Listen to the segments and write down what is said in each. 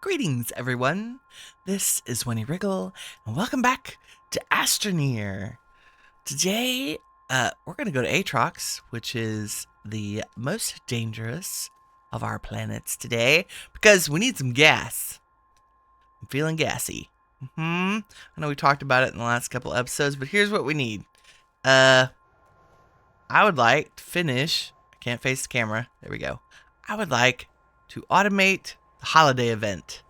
Greetings, everyone. This is Winnie Wriggle, and welcome back to Astroneer. Today, we're going to go to Atrox, which is the most dangerous of our planets today, because we need some gas. I'm feeling gassy. I know we talked about it in the last couple episodes, but here's what we need. I would like to finish. I can't face the camera. There we go. I would like to automate the holiday event.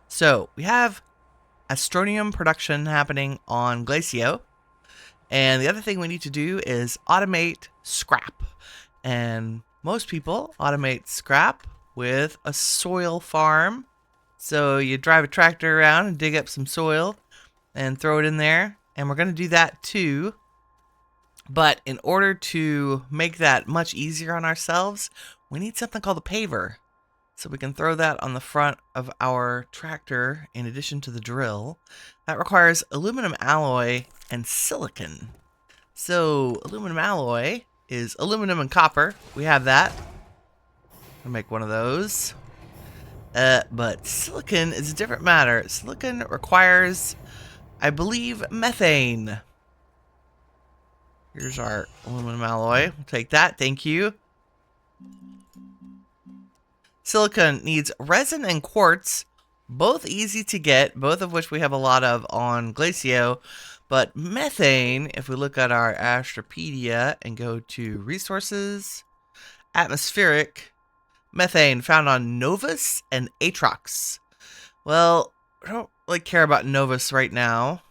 So we have Astronium production happening on Glacio. And the other thing we need to do is automate scrap. And most people automate scrap with a soil farm. So you drive a tractor around and dig up some soil and throw it in there. And we're going to do that too. But in order to make that much easier on ourselves, we need something called a paver. So we can throw that on the front of our tractor in addition to the drill. That requires aluminum alloy and silicon. So aluminum alloy is aluminum and copper. We have that. I'll make one of those. But silicon is a different matter. Silicon requires, I believe, methane. Here's our aluminum alloy. We'll take that. Thank you. Silicon needs resin and quartz, both easy to get, both of which we have a lot of on Glacio. But methane, if we look at our Astropedia and go to resources, atmospheric, methane found on Novus and Atrox. Well, I don't really care about Novus right now.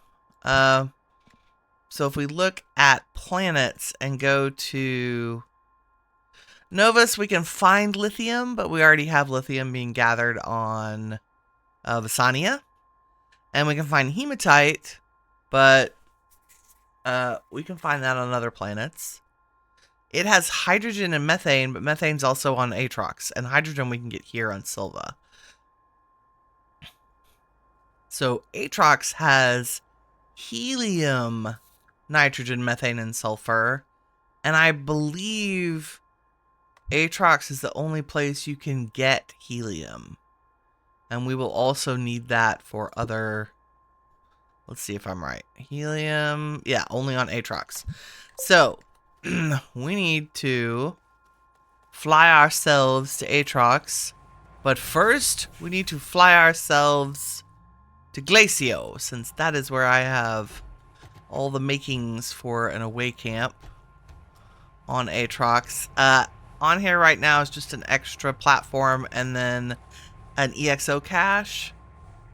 So if we look at planets and go to Novus, we can find lithium, but we already have lithium being gathered on Visania. And we can find hematite, but we can find that on other planets. It has hydrogen and methane, but methane's also on Atrox, and hydrogen we can get here on Silva. So Atrox has helium, nitrogen, methane, and sulfur, and I believe Atrox is the only place you can get helium. And we will also need that for other... Let's see if I'm right. Helium... Yeah, only on Atrox. So, we need to fly ourselves to Atrox. But first, we need to fly ourselves to Glacio, since that is where I have all the makings for an away camp on Atrox. On here right now is just an extra platform and then an EXO cache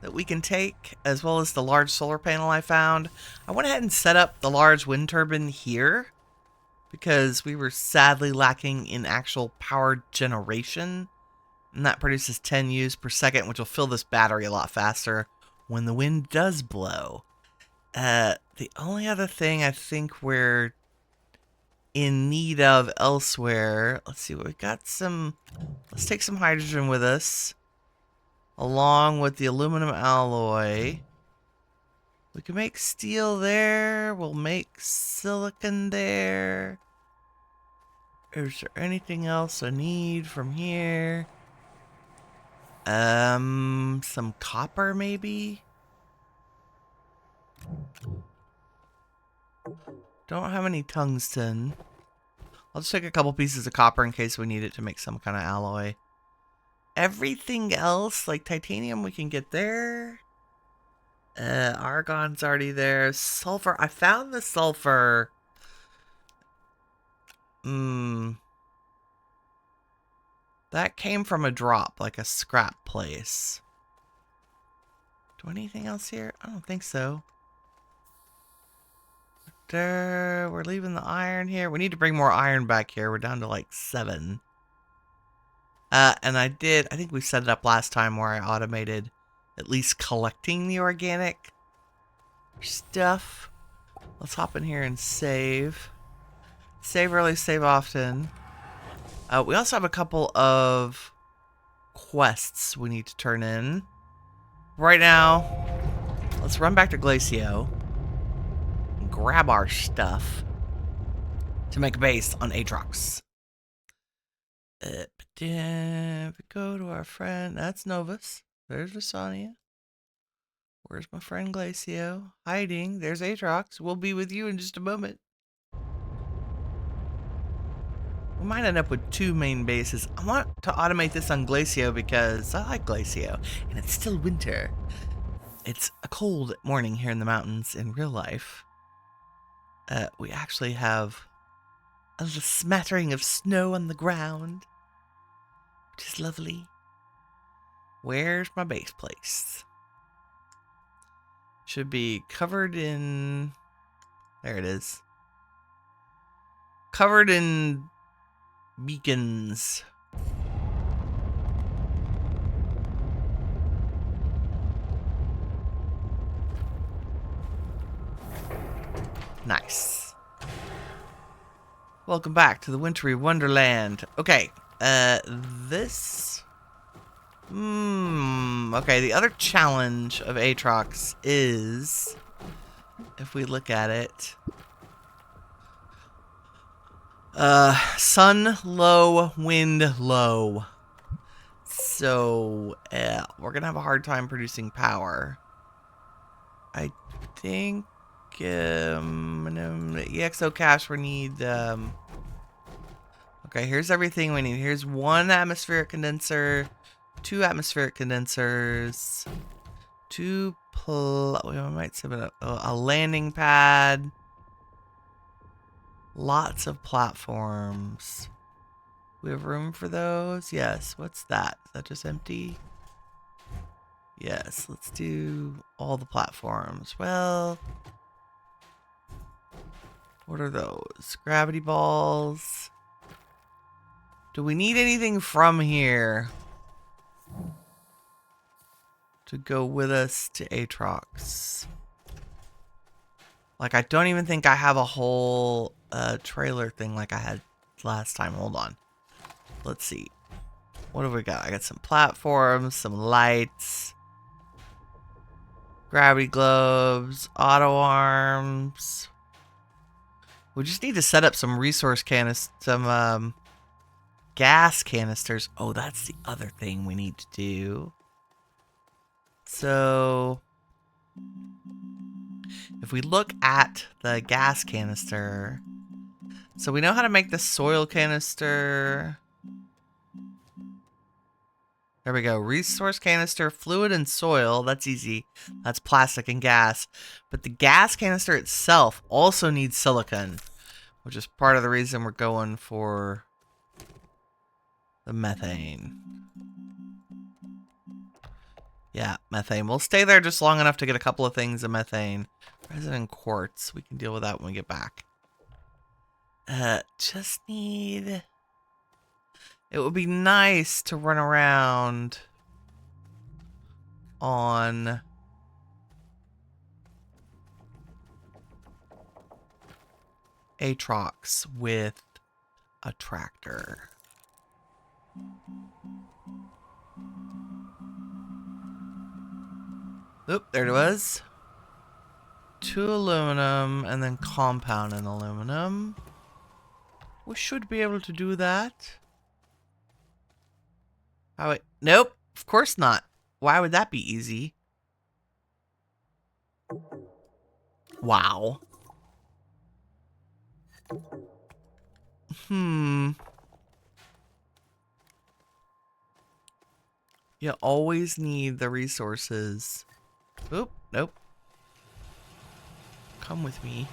that we can take, as well as the large solar panel I found. I went ahead and set up the large wind turbine here because we were sadly lacking in actual power generation. And that produces 10 U's per second, which will fill this battery a lot faster when the wind does blow. The only other thing I think we're in need of elsewhere. Let's see what we got. Let's take some hydrogen with us, along with the aluminum alloy. We can make steel there. We'll make silicon there. Is there anything else I need from here? Some copper maybe? Don't have any tungsten. I'll just take a couple pieces of copper in case we need it to make some kind of alloy. Everything else, like titanium, we can get there. Argon's already there. Sulfur. I found the sulfur. That came from a drop, like a scrap place. Do anything else here? I don't think so. We're leaving the iron here. We need to bring more iron back here. We're down to like 7. And I think we set it up last time where I automated at least collecting the organic stuff. Let's hop in here and save. Save early, save often. We also have a couple of quests we need to turn in. Right now, let's run back to Glacio. Grab our stuff to make a base on Atrox. If we go to our friend, that's Novus. There's Astroneer. Where's my friend Glacio? Hiding. There's Atrox. We'll be with you in just a moment. We might end up with 2 main bases. I want to automate this on Glacio because I like Glacio, and it's still winter. It's a cold morning here in the mountains in real life. We actually have a little smattering of snow on the ground, which is lovely. Where's my base place? Should be covered in... There it is. Covered in beacons. Nice. Welcome back to the wintry wonderland. Okay, this... okay, the other challenge of Atrox is, if we look at it, sun low, wind low. So, we're gonna have a hard time producing power. I think, EXO cache we need, okay, here's everything we need. Here's 1 atmospheric condenser, 2 atmospheric condensers, 2 we might say a landing pad, lots of platforms. We have room for those? Yes. What's that? Is that just empty? Yes, let's do all the platforms. Well, what are those? Gravity balls. Do we need anything from here to go with us to Atrox? Like, I don't even think I have a whole trailer thing like I had last time. Hold on. Let's see. What have we got? I got some platforms, some lights, gravity globes, auto arms. We just need to set up some resource some gas canisters. Oh, that's the other thing we need to do. So, if we look at the gas canister, so we know how to make the soil canister. There we go. Resource canister, fluid and soil. That's easy. That's plastic and gas. But the gas canister itself also needs silicon, which is part of the reason we're going for the methane. Yeah, methane. We'll stay there just long enough to get a couple of things of methane. Resin quartz. We can deal with that when we get back. Just need... It would be nice to run around on Atrox with a tractor. Oop, there it was. 2 aluminum and then compound and aluminum. We should be able to do that. Oh, wait. Nope, of course not. Why would that be easy? Wow. You always need the resources. Oop, nope. Come with me.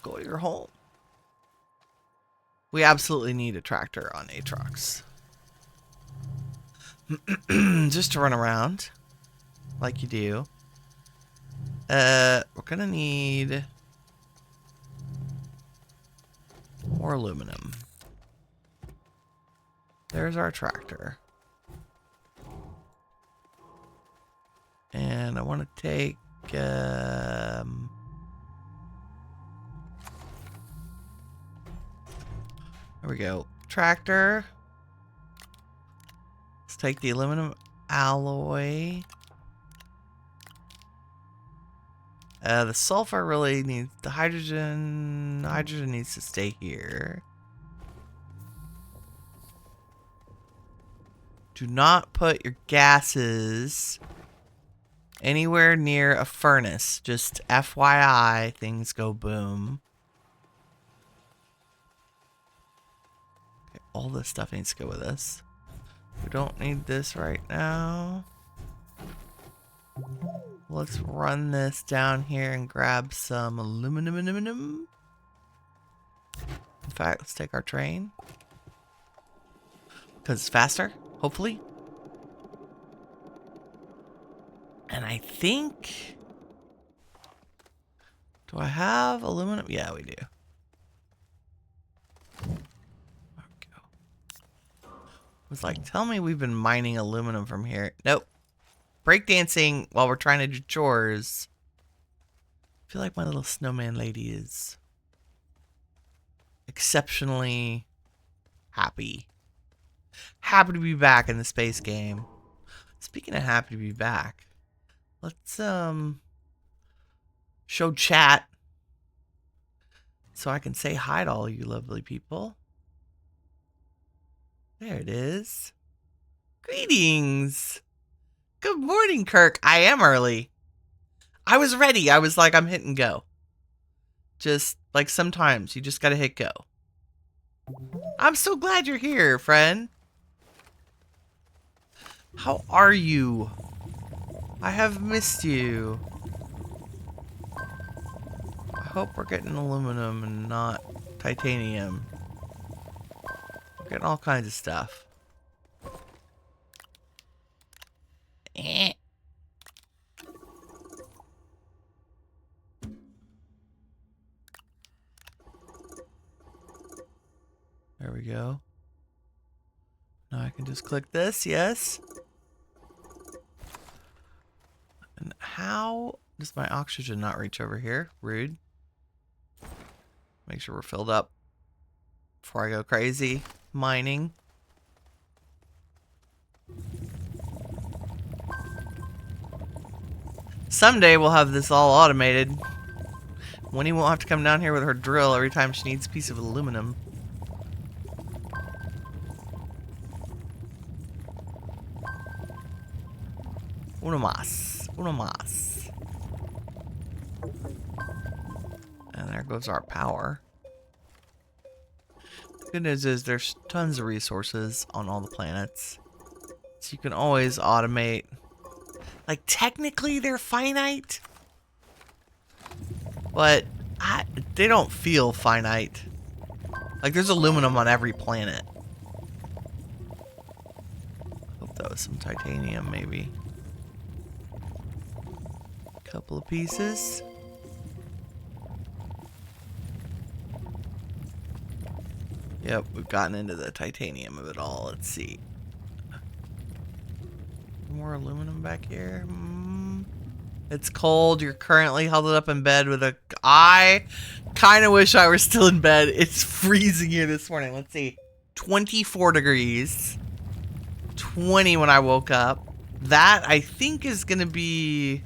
Go to your home. We absolutely need a tractor on Atrox. Just to run around. Like you do. We're gonna need more aluminum. There's our tractor. And I want to take... there we go. Tractor. Let's take the aluminum alloy. The sulfur really needs... The hydrogen... Hydrogen needs to stay here. Do not put your gases anywhere near a furnace. Just FYI, things go boom. Okay, all this stuff needs to go with us. We don't need this right now. Let's run this down here and grab some aluminum. In fact, let's take our train. Because it's faster, hopefully. And I think... Do I have aluminum? Yeah, we do. There we go. I was like, tell me we've been mining aluminum from here. Nope. Breakdancing while we're trying to do chores. I feel like my little snowman lady is exceptionally happy. Happy to be back in the space game. Speaking of happy to be back, let's show chat so I can say hi to all you lovely people. There it is. Greetings. Good morning, Kirk. I am early. I was ready. I was like, I'm hitting go. Just like sometimes you just gotta hit go. I'm so glad you're here, friend. How are you? I have missed you. I hope we're getting aluminum and not titanium. We're getting all kinds of stuff. Eh. There we go. Now I can just click this, yes. And how does my oxygen not reach over here? Rude. Make sure we're filled up before I go crazy mining. Someday we'll have this all automated. Winnie won't have to come down here with her drill every time she needs a piece of aluminum. Uno más. Uno más. And there goes our power. The good news is there's tons of resources on all the planets. So you can always automate. Like, technically they're finite. But they don't feel finite. Like, there's aluminum on every planet. Hope that was some titanium, maybe. Couple of pieces. Yep, we've gotten into the titanium of it all. Let's see. More aluminum back here. It's cold. You're currently huddled up in bed with a... I kind of wish I were still in bed. It's freezing here this morning. Let's see. 24 degrees. 20 when I woke up. That, I think, is going to be...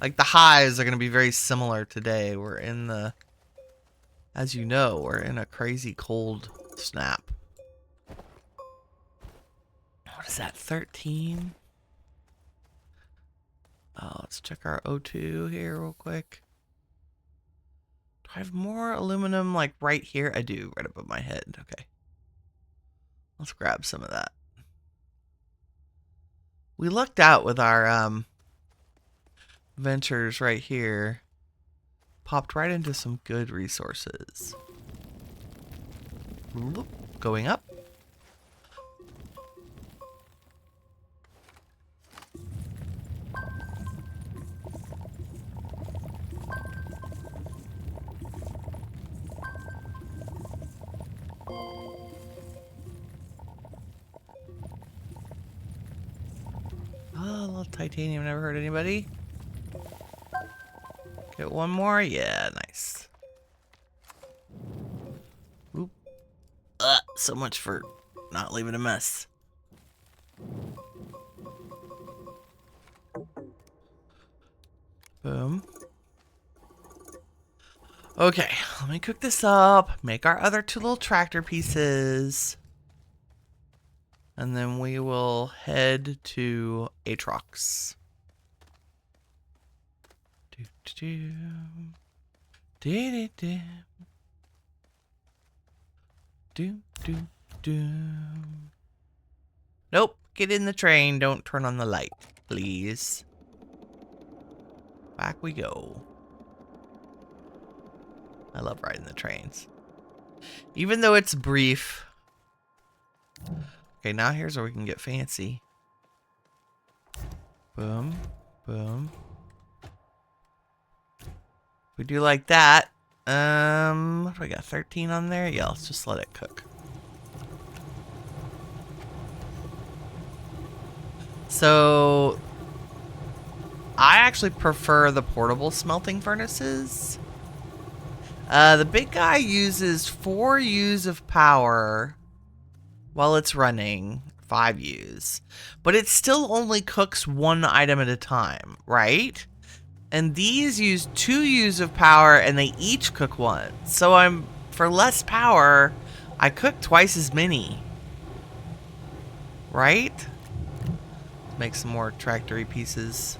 Like, the highs are going to be very similar today. We're in the... As you know, we're in a crazy cold snap. What is that, 13? Let's check our O2 here real quick. Do I have more aluminum, like, right here? I do, right above my head. Okay. Let's grab some of that. We lucked out with our, ventures right here. Popped right into some good resources. Going up. Oh, a little titanium never hurt anybody. Get one more? Yeah, nice. Oop. So much for not leaving a mess. Boom. Okay, let me cook this up. Make our other two little tractor pieces. And then we will head to Atrox. Nope, get in the train. Don't turn on the light, please. Back we go. I love riding the trains. Even though it's brief. Okay, now here's where we can get fancy. Boom, boom. We do like that. What do we got? 13 on there? Yeah, let's just let it cook. So I actually prefer the portable smelting furnaces. The big guy uses 4 U's of power while it's running, 5 U's. But it still only cooks 1 item at a time, right? And these use 2 U's of power and they each cook 1. So for less power, I cook twice as many. Right? Make some more tractory pieces.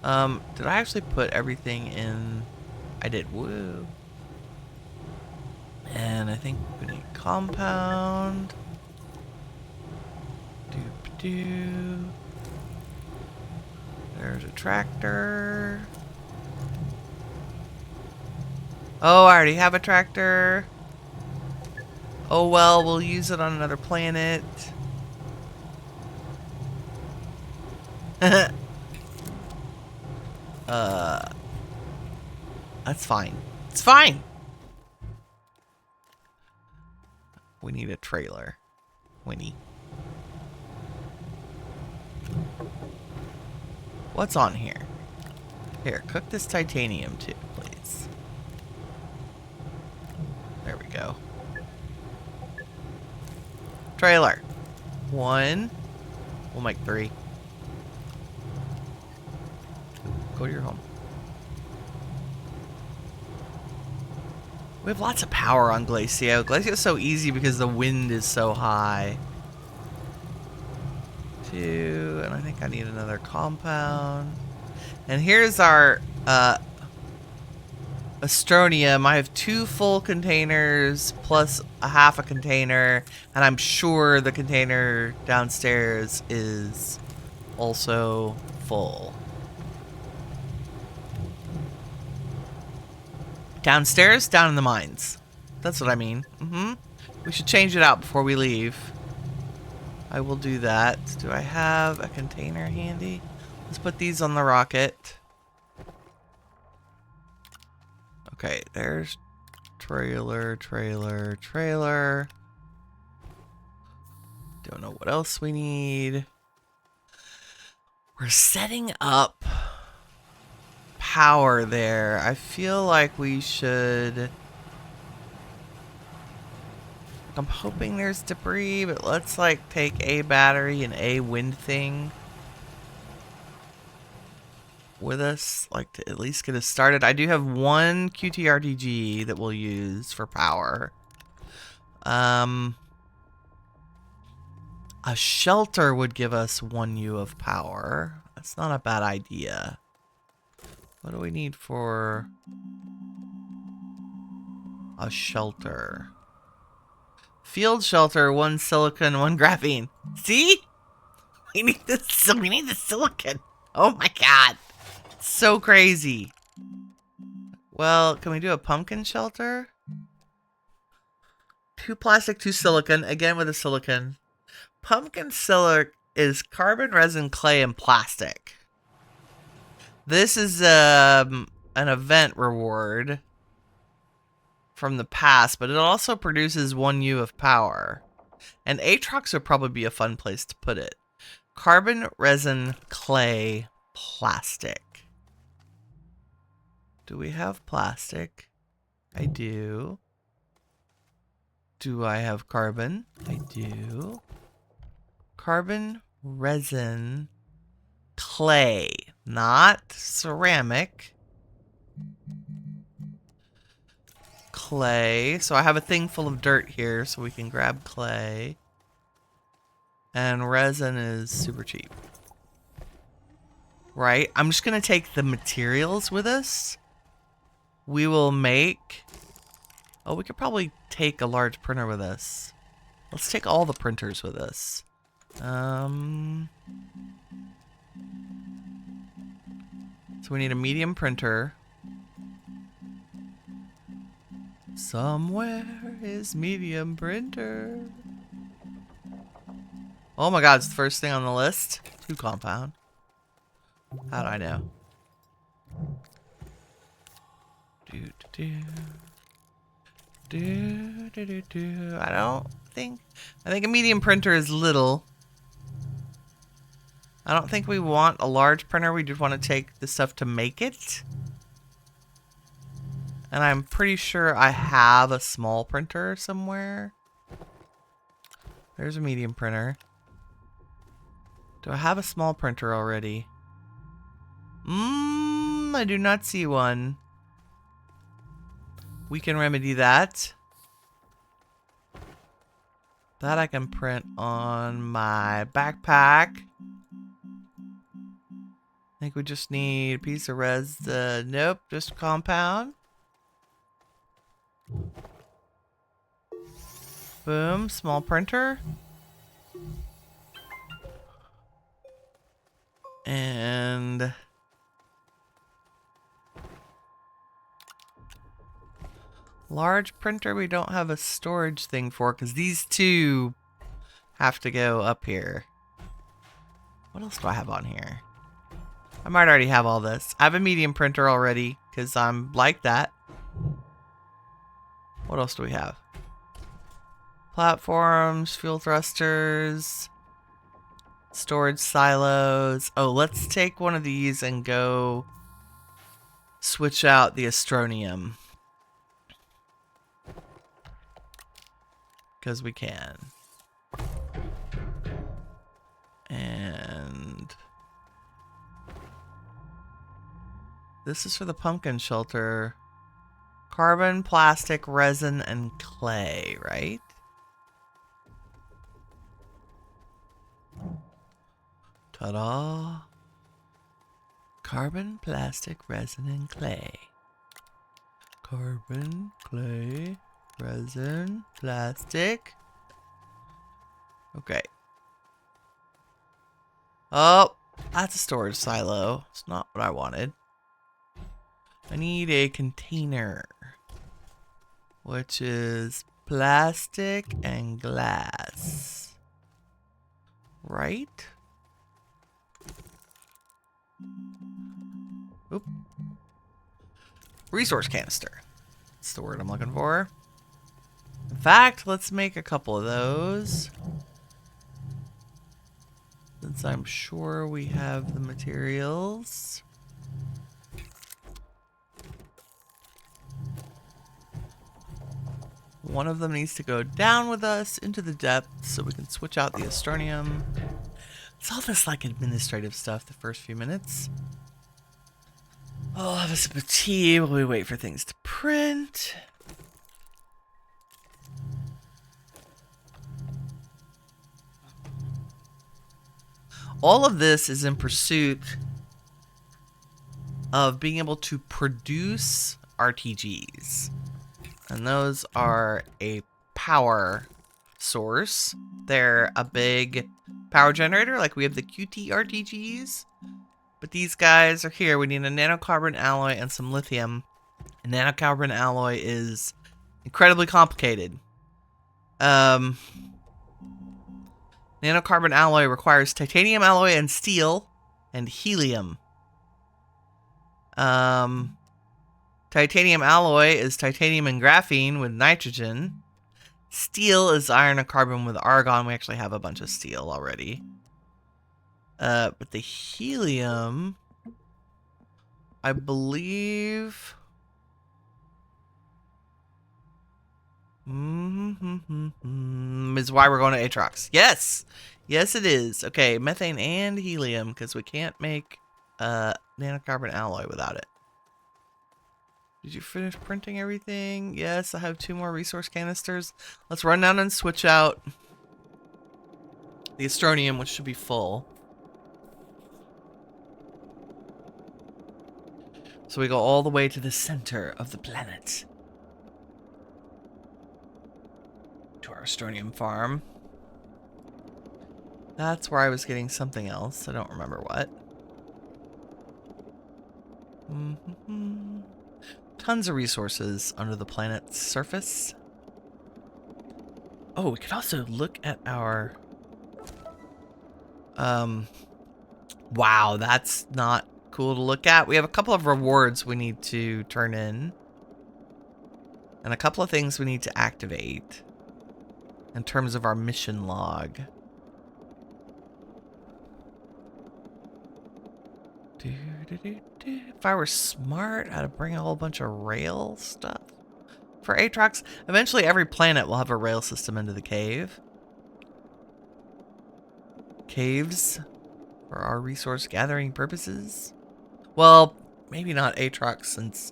Did I actually put everything in? I did. Woo. And I think we need compound. Doop-doo. There's a tractor. Oh, I already have a tractor. Oh well, we'll use it on another planet. That's fine. It's fine. We need a trailer. Winnie. What's on here? Here, cook this titanium too, please. There we go. Trailer. 1. We'll make 3. Go to your home. We have lots of power on Glacio. Glacio's so easy because the wind is so high. 2, and I think I need another compound. And here's our Astronium. I have 2 full containers plus a half a container, and I'm sure the container downstairs is also full. Downstairs? Down in the mines. That's what I mean. We should change it out before we leave. I will do that. Do I have a container handy? Let's put these on the rocket. Okay, there's trailer, trailer, trailer. Don't know what else we need. We're setting up power there. I feel like we should... I'm hoping there's debris, but let's like take a battery and a wind thing with us, like to at least get us started. I do have 1 QTRTG that we'll use for power. A shelter would give us 1 U of power. That's not a bad idea. What do we need for a shelter? Field shelter, 1 silicon, 1 graphene. See? We need the silicon. Oh my god. So crazy. Well, can we do a pumpkin shelter? 2 plastic, 2 silicon. Again with a silicon. Pumpkin silic is carbon, resin, clay, and plastic. This is an event reward from the past, but it also produces 1 U of power. And Atrox would probably be a fun place to put it. Carbon, resin, clay, plastic. Do we have plastic? I do. Do I have carbon? I do. Carbon, resin, clay, not ceramic. Clay. So I have a thing full of dirt here, so we can grab clay. And resin is super cheap. Right? I'm just going to take the materials with us. We will make... Oh, we could probably take a large printer with us. Let's take all the printers with us. So we need a medium printer. Somewhere is medium printer. Oh my god, it's the first thing on the list. 2 compound. How'd I know? I don't think... I think a medium printer is little. I don't think we want a large printer. We just want to take the stuff to make it. And I'm pretty sure I have a small printer somewhere. There's a medium printer. Do I have a small printer already? I do not see one. We can remedy that. That I can print on my backpack. I think we just need a piece of resin. Nope, just compound. Boom, small printer. And large printer we don't have a storage thing for because these two have to go up here. What else do I have on here? I might already have all this. I have a medium printer already because I'm like that. What else do we have? Platforms, fuel thrusters, storage silos. Oh, let's take one of these and go switch out the Astroneer. Because we can. And this is for the pumpkin shelter. Carbon, plastic, resin, and clay, right? Ta-da! Carbon, plastic, resin, and clay. Carbon, clay, resin, plastic. Okay. Oh, that's a storage silo. It's not what I wanted. I need a container, which is plastic and glass. Right? Oop. Resource canister. That's the word I'm looking for. In fact, let's make a couple of those. Since I'm sure we have the materials. One of them needs to go down with us into the depths so we can switch out the Astroneer. It's all this like administrative stuff the first few minutes. I'll have a sip of tea while we wait for things to print. All of this is in pursuit of being able to produce RTGs. And those are a power source. They're a big power generator, like we have the QT RTGs. But these guys are here. We need a nanocarbon alloy and some lithium. A nanocarbon alloy is incredibly complicated. Nanocarbon alloy requires titanium alloy and steel and helium. Titanium alloy is titanium and graphene with nitrogen. Steel is iron and carbon with argon. We actually have a bunch of steel already. But the helium, I believe... is why we're going to Atrox. Yes! Yes, it is. Okay, methane and helium, because we can't make nanocarbon alloy without it. Did you finish printing everything? Yes, I have 2 more resource canisters. Let's run down and switch out the Astronium, which should be full. So we go all the way to the center of the planet. To our Astronium farm. That's where I was getting something else. I don't remember what. Tons of resources under the planet's surface. Oh, we could also look at our... Wow, that's not cool to look at. We have a couple of rewards we need to turn in. And a couple of things we need to activate. In terms of our mission log. If I were smart, I'd bring a whole bunch of rail stuff for Atrox. Eventually, every planet will have a rail system into the cave. Caves for our resource gathering purposes. Well, maybe not Atrox, since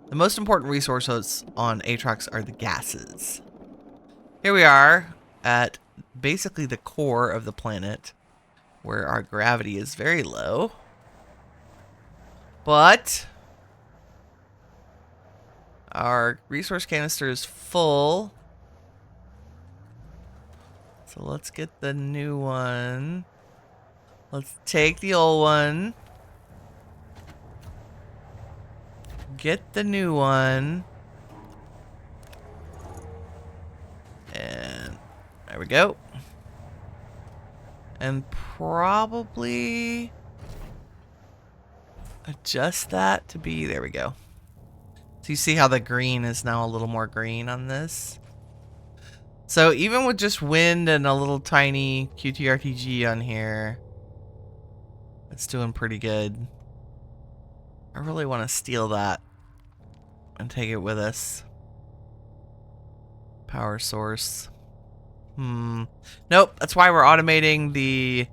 the most important resources on Atrox are the gases. Here we are at basically the core of the planet, where our gravity is very low. But our resource canister is full. So let's get the new one. Let's take the old one. Get the new one. And there we go. And probably adjust that to be, there we go. So you see how the green is now a little more green on this? So even with just wind and a little tiny QTRTG on here, it's doing pretty good. I really want to steal that and take it with us. Power source. Nope, that's why we're automating the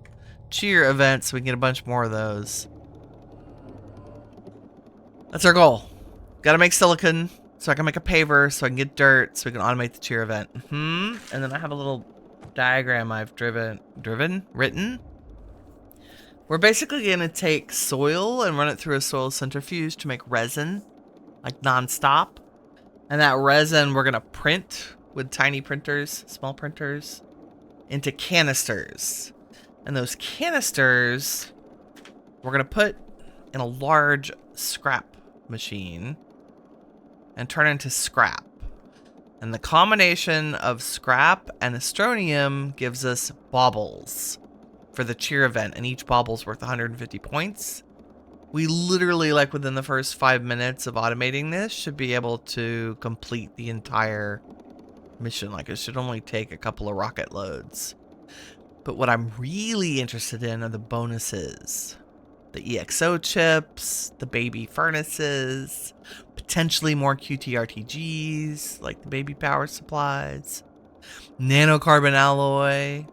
cheer event so we can get a bunch more of those. That's our goal. Gotta make silicon so I can make a paver, so I can get dirt, so we can automate the cheer event. And then I have a little diagram I've written. We're basically gonna take soil and run it through a soil centrifuge to make resin, like non-stop. And that resin we're gonna print with tiny printers, small printers, into canisters. And those canisters we're gonna put in a large scrap machine and turn into scrap. And the combination of scrap and astronium gives us baubles for the cheer event, and each bauble's worth 150 points. We literally, like within the first 5 minutes of automating this, should be able to complete the entire mission. Like, it should only take a couple of rocket loads. But what I'm really interested in are the bonuses. The EXO chips, the baby furnaces, potentially more QTRTGs, like the baby power supplies, nanocarbon alloy.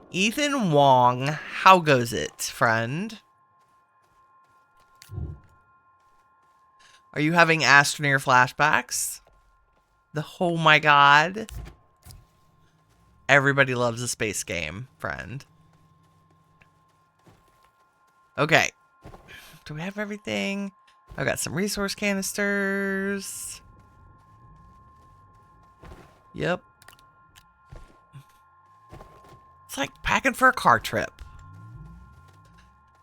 Ethan Wong, how goes it, friend? Are you having Astroneer flashbacks? Oh my god. Everybody loves a space game, friend. Okay. Do we have everything? I've got some resource canisters. Yep. It's like packing for a car trip.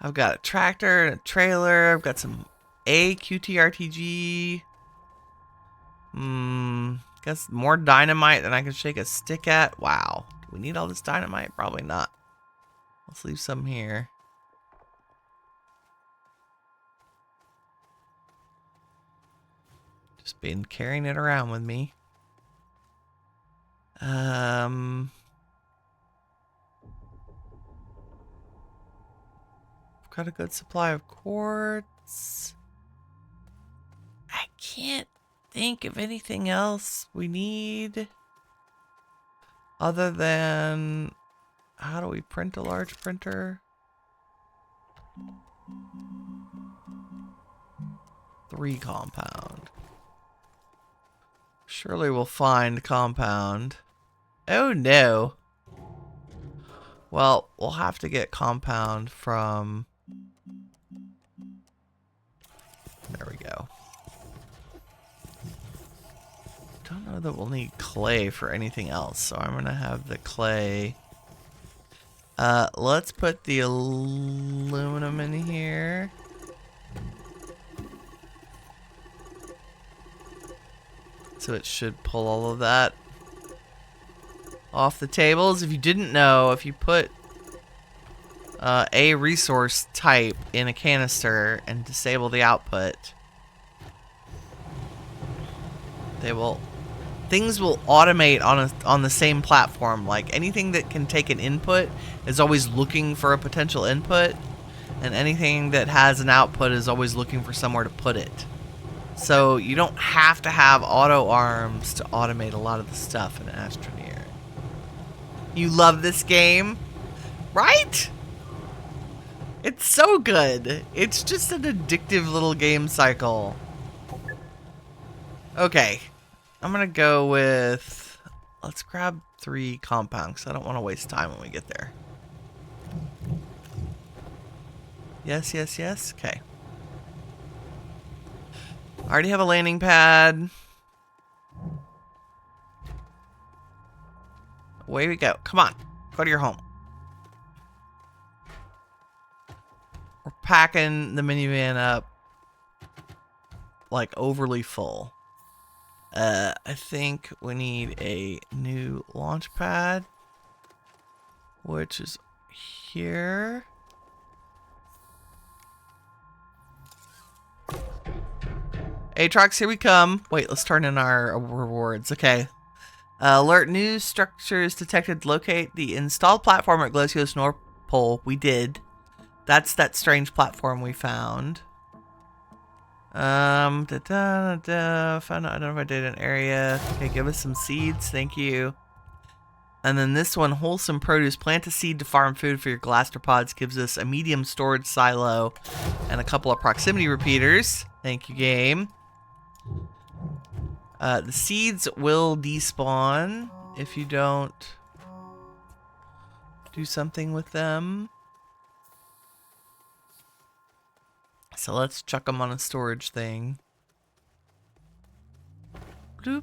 I've got a tractor and a trailer. I've got some QTRTG. Guess more dynamite than I can shake a stick at. Wow. Do we need all this dynamite? Probably not. Let's leave some here. Just been carrying it around with me. I've got a good supply of quartz. I can't think of anything else we need other than, how do we print a large printer? 3 compound. Surely we'll find compound. Oh no. Well, we'll have to get compound from... There we go. Don't know that we'll need clay for anything else, so I'm gonna have the clay. Let's put the aluminum in here. So it should pull all of that off the tables. If you didn't know, if you put a resource type in a canister and disable the output, things will automate on the same platform. Like anything that can take an input is always looking for a potential input, and anything that has an output is always looking for somewhere to put it. So you don't have to have auto arms to automate a lot of the stuff in Astroneer. You love this game, right? It's so good. It's just an addictive little game cycle. Okay, I'm gonna go with, let's grab 3 compound because I don't want to waste time when we get there. Yes, yes, yes. Okay. I already have a landing pad. Away we go. Come on. Go to your home. We're packing the minivan up like overly full. I think we need a new launch pad, which is here. Atrox, here we come. Wait, let's turn in our rewards. Okay. Alert, new structures detected. Locate the installed platform at Glacio's North Pole. We did. That's that strange platform we found. Found identified an area. Okay, give us some seeds. Thank you. And then this one, wholesome produce. Plant a seed to farm food for your glastropods. Gives us a medium storage silo and a couple of proximity repeaters. Thank you, game. The seeds will despawn if you don't do something with them. So let's chuck them on a storage thing. Bloop.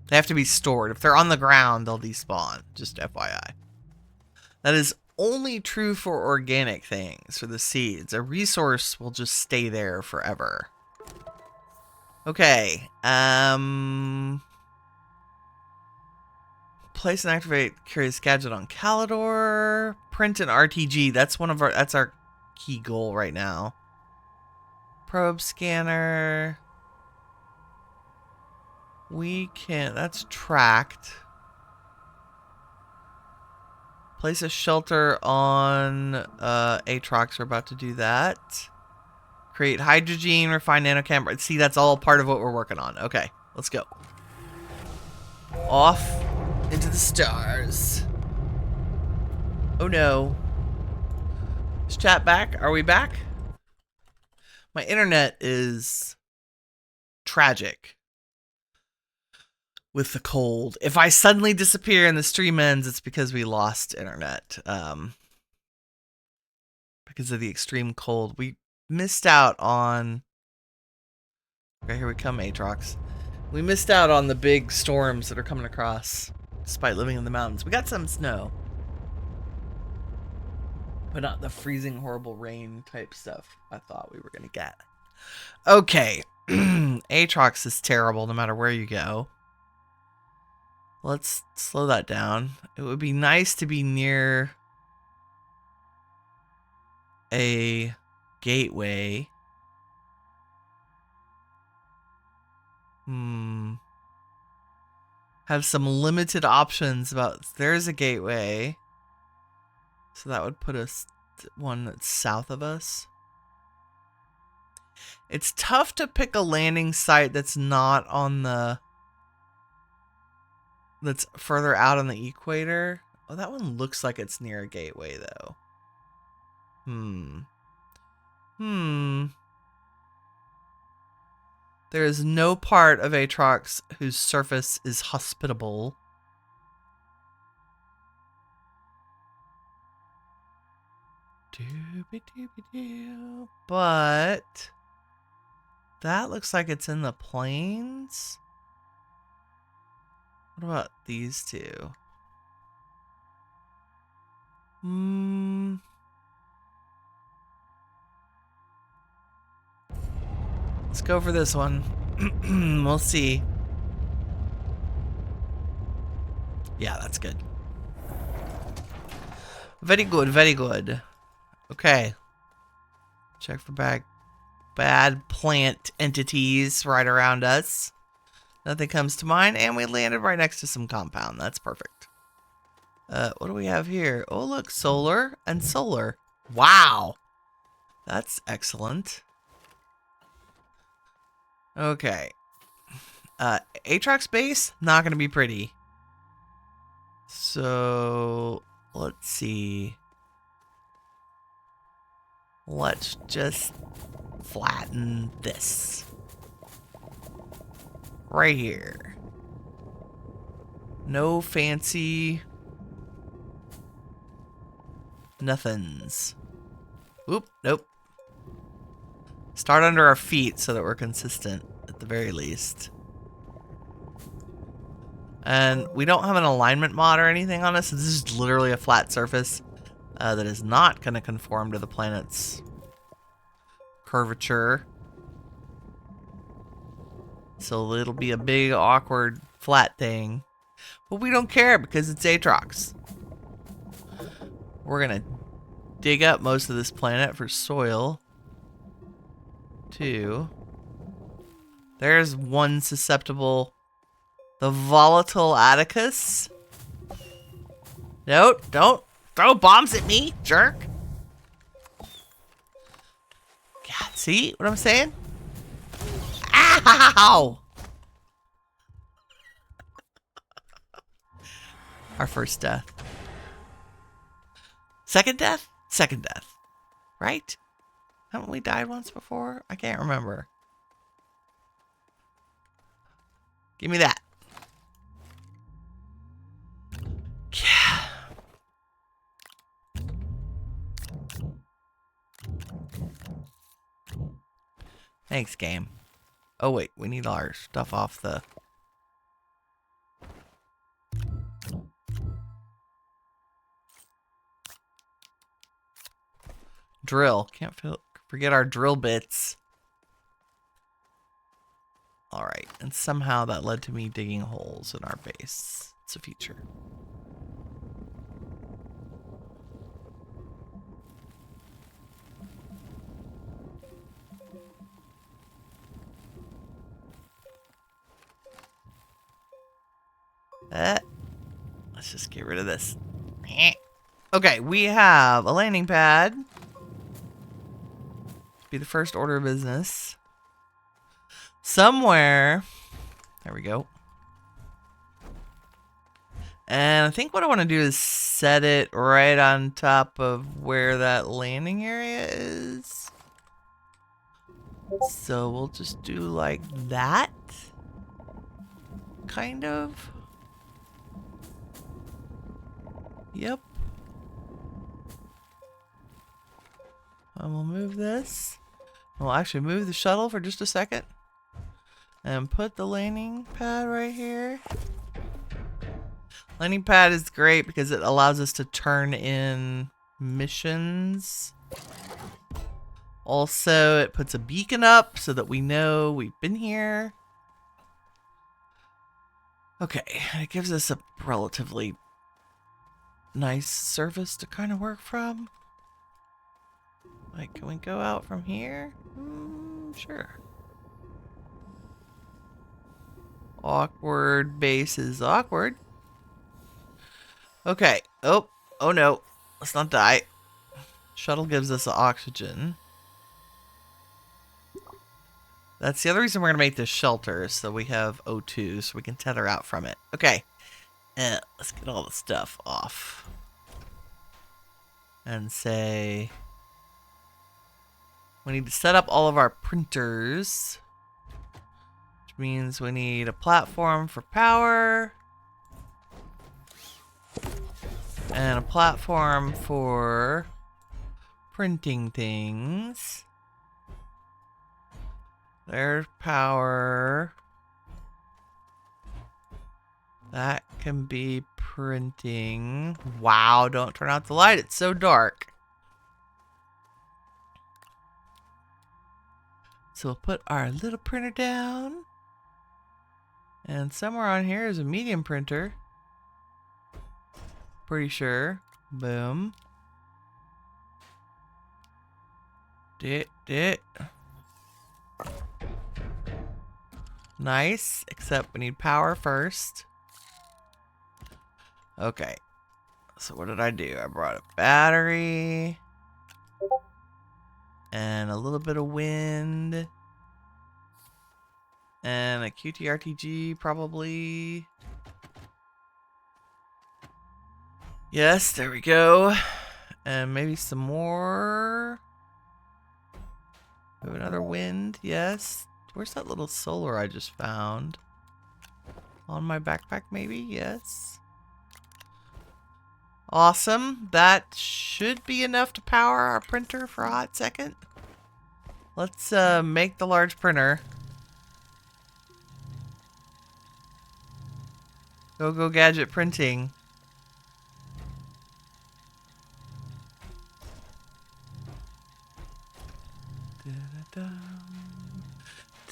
They have to be stored. If they're on the ground, they'll despawn. Just FYI. That is only true for organic things, for the seeds. A resource will just stay there forever. Okay. Place and activate curious gadget on Calidor. Print an RTG. That's our key goal right now. Probe scanner. We can, that's tracked. Place a shelter on Atrox. We're about to do that. Create hydrogen, refine nanocam. See, that's all part of what we're working on. Okay, let's go. Off into the stars. Oh no. Is chat back? Are we back? My internet is tragic with the cold. If I suddenly disappear and the stream ends, it's because we lost internet. Because of the extreme cold. We missed out on... Okay, here we come, Atrox. We missed out on the big storms that are coming across, despite living in the mountains. We got some snow. But not the freezing, horrible rain type stuff I thought we were going to get. Okay. Atrox is terrible no matter where you go. Let's slow that down. It would be nice to be near a gateway. Have some limited options about... There's a gateway. So that would put us one that's south of us. It's tough to pick a landing site that's not on the... That's further out on the equator. Oh, that one looks like it's near a gateway, though. There is no part of Atrox whose surface is hospitable. Doobie-doobie-doo. But that looks like it's in the plains. What about these two? Let's go for this one. We'll see. Yeah, that's good. Very good, very good. Okay. Check for bad plant entities right around us. Nothing comes to mind, and we landed right next to some compound. That's perfect. What do we have here? Oh, look, solar and solar. Wow. That's excellent. Okay. Atrox base, not going to be pretty. So, let's see. Let's just flatten this. Right here. No fancy nothings. Oop, nope. Start under our feet so that we're consistent at the very least. And we don't have an alignment mod or anything on us. So this is literally a flat surface that is not going to conform to the planet's curvature. So it'll be a big, awkward, flat thing. But we don't care because it's Atrox. We're going to dig up most of this planet for soil. 2. There's one susceptible. The volatile Atticus. No, don't throw bombs at me, jerk. God, see what I'm saying? Ow! Our first death. Second death? Second death. Right? Haven't we died once before? I can't remember. Give me that. Yeah. Thanks, game. Oh, wait. We need all our stuff off the... drill. Can't forget our drill bits. Alright. And somehow that led to me digging holes in our base. It's a feature. Let's just get rid of this. Okay, we have a landing pad. Be the first order of business. Somewhere. There we go. And I think what I want to do is set it right on top of where that landing area is. So we'll just do like that. Kind of. Yep. And we'll move this. We'll actually move the shuttle for just a second. And put the landing pad right here. Landing pad is great because it allows us to turn in missions. Also, it puts a beacon up so that we know we've been here. Okay, it gives us a relatively nice surface to kind of work from. Like, can we go out from here? Sure. Awkward base is awkward. Okay. Oh no. Let's not die. Shuttle gives us oxygen. That's the other reason we're going to make this shelter, so we have O2, so we can tether out from it. Okay. Let's get all the stuff off. And say... we need to set up all of our printers. Which means we need a platform for power. And a platform for printing things. There's power. That can be printing. Wow, don't turn out the light. It's so dark. So we'll put our little printer down. And somewhere on here is a medium printer. Pretty sure. Boom. Dit. Nice, except we need power first. Okay. So what did I do? I brought a battery. And a little bit of wind. And a QTRTG, probably. Yes, there we go. And maybe some more. We have another wind, yes. Where's that little solar I just found? On my backpack, maybe? Yes. Awesome. That should be enough to power our printer for a hot second. Let's make the large printer. Go gadget printing.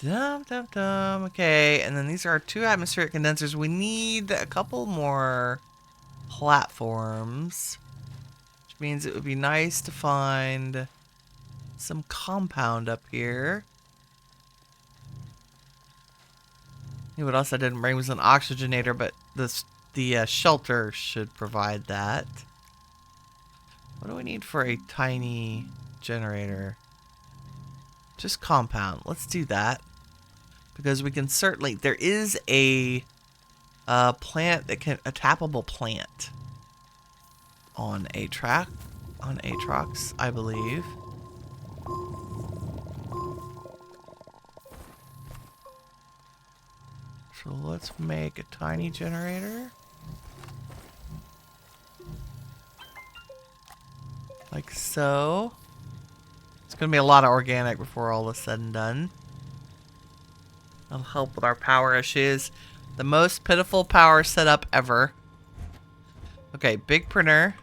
Dum. Okay, and then these are our 2 atmospheric condensers. We need a couple more platforms, which means it would be nice to find some compound up here. You know what else I didn't bring was an oxygenator, but the shelter should provide that. What do we need for a tiny generator? Just compound. Let's do that. Because we can certainly... There is a plant that can... A tappable plant on Atrox, I believe. So let's make a tiny generator. Like so. It's going to be a lot of organic before all is said and done. That'll help with our power issues. The most pitiful power setup ever. Okay, big printer.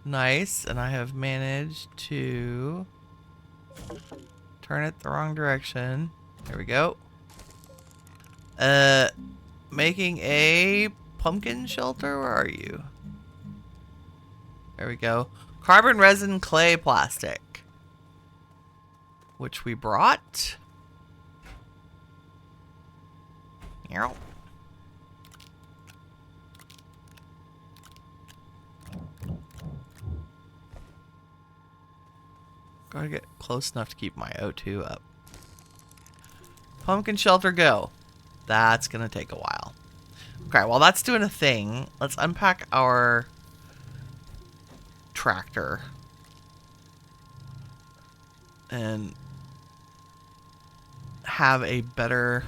Nice, and I have managed to turn it the wrong direction. There we go. Making a pumpkin shelter? Where are you? There we go. Carbon resin clay plastic. Which we brought. Meow. Gotta get close enough to keep my O2 up. Pumpkin shelter, go. That's gonna take a while. Okay, while that's doing a thing, let's unpack our tractor. And have a better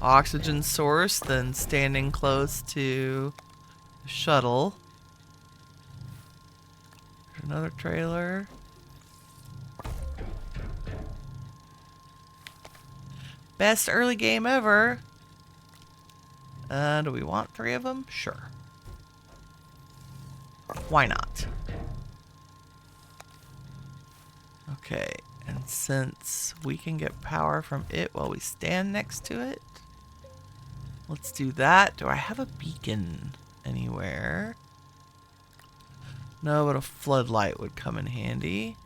oxygen source than standing close to the shuttle. There's another trailer. Best early game ever. Do we want 3 of them? Sure. Why not? Okay, and since we can get power from it while we stand next to it, let's do that. Do I have a beacon anywhere? No, but a floodlight would come in handy.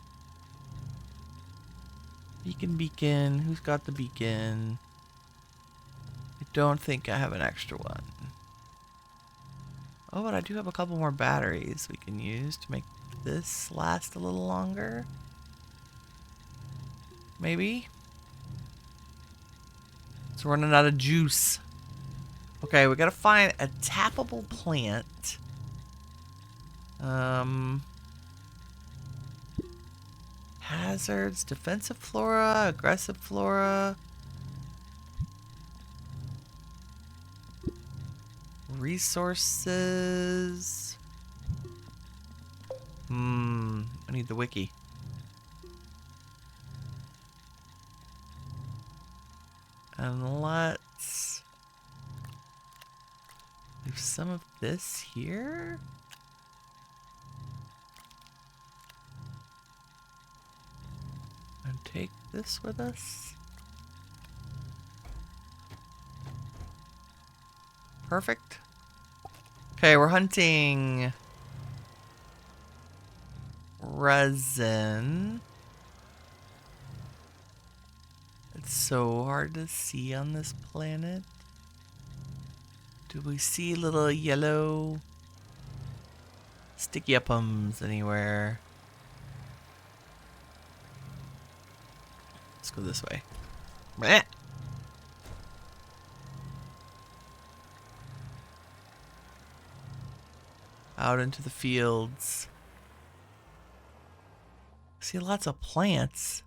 Beacon. Who's got the beacon? I don't think I have an extra one. Oh, but I do have a couple more batteries we can use to make this last a little longer. Maybe? It's running out of juice. Okay, we gotta find a tappable plant. Hazards, defensive flora, aggressive flora. Resources. I need the wiki. And let's leave some of this here. And take this with us. Perfect. Okay, we're hunting resin. It's so hard to see on this planet. Do we see little yellow sticky uppums anywhere? Let's go this way. Blech. Out into the fields. See lots of plants.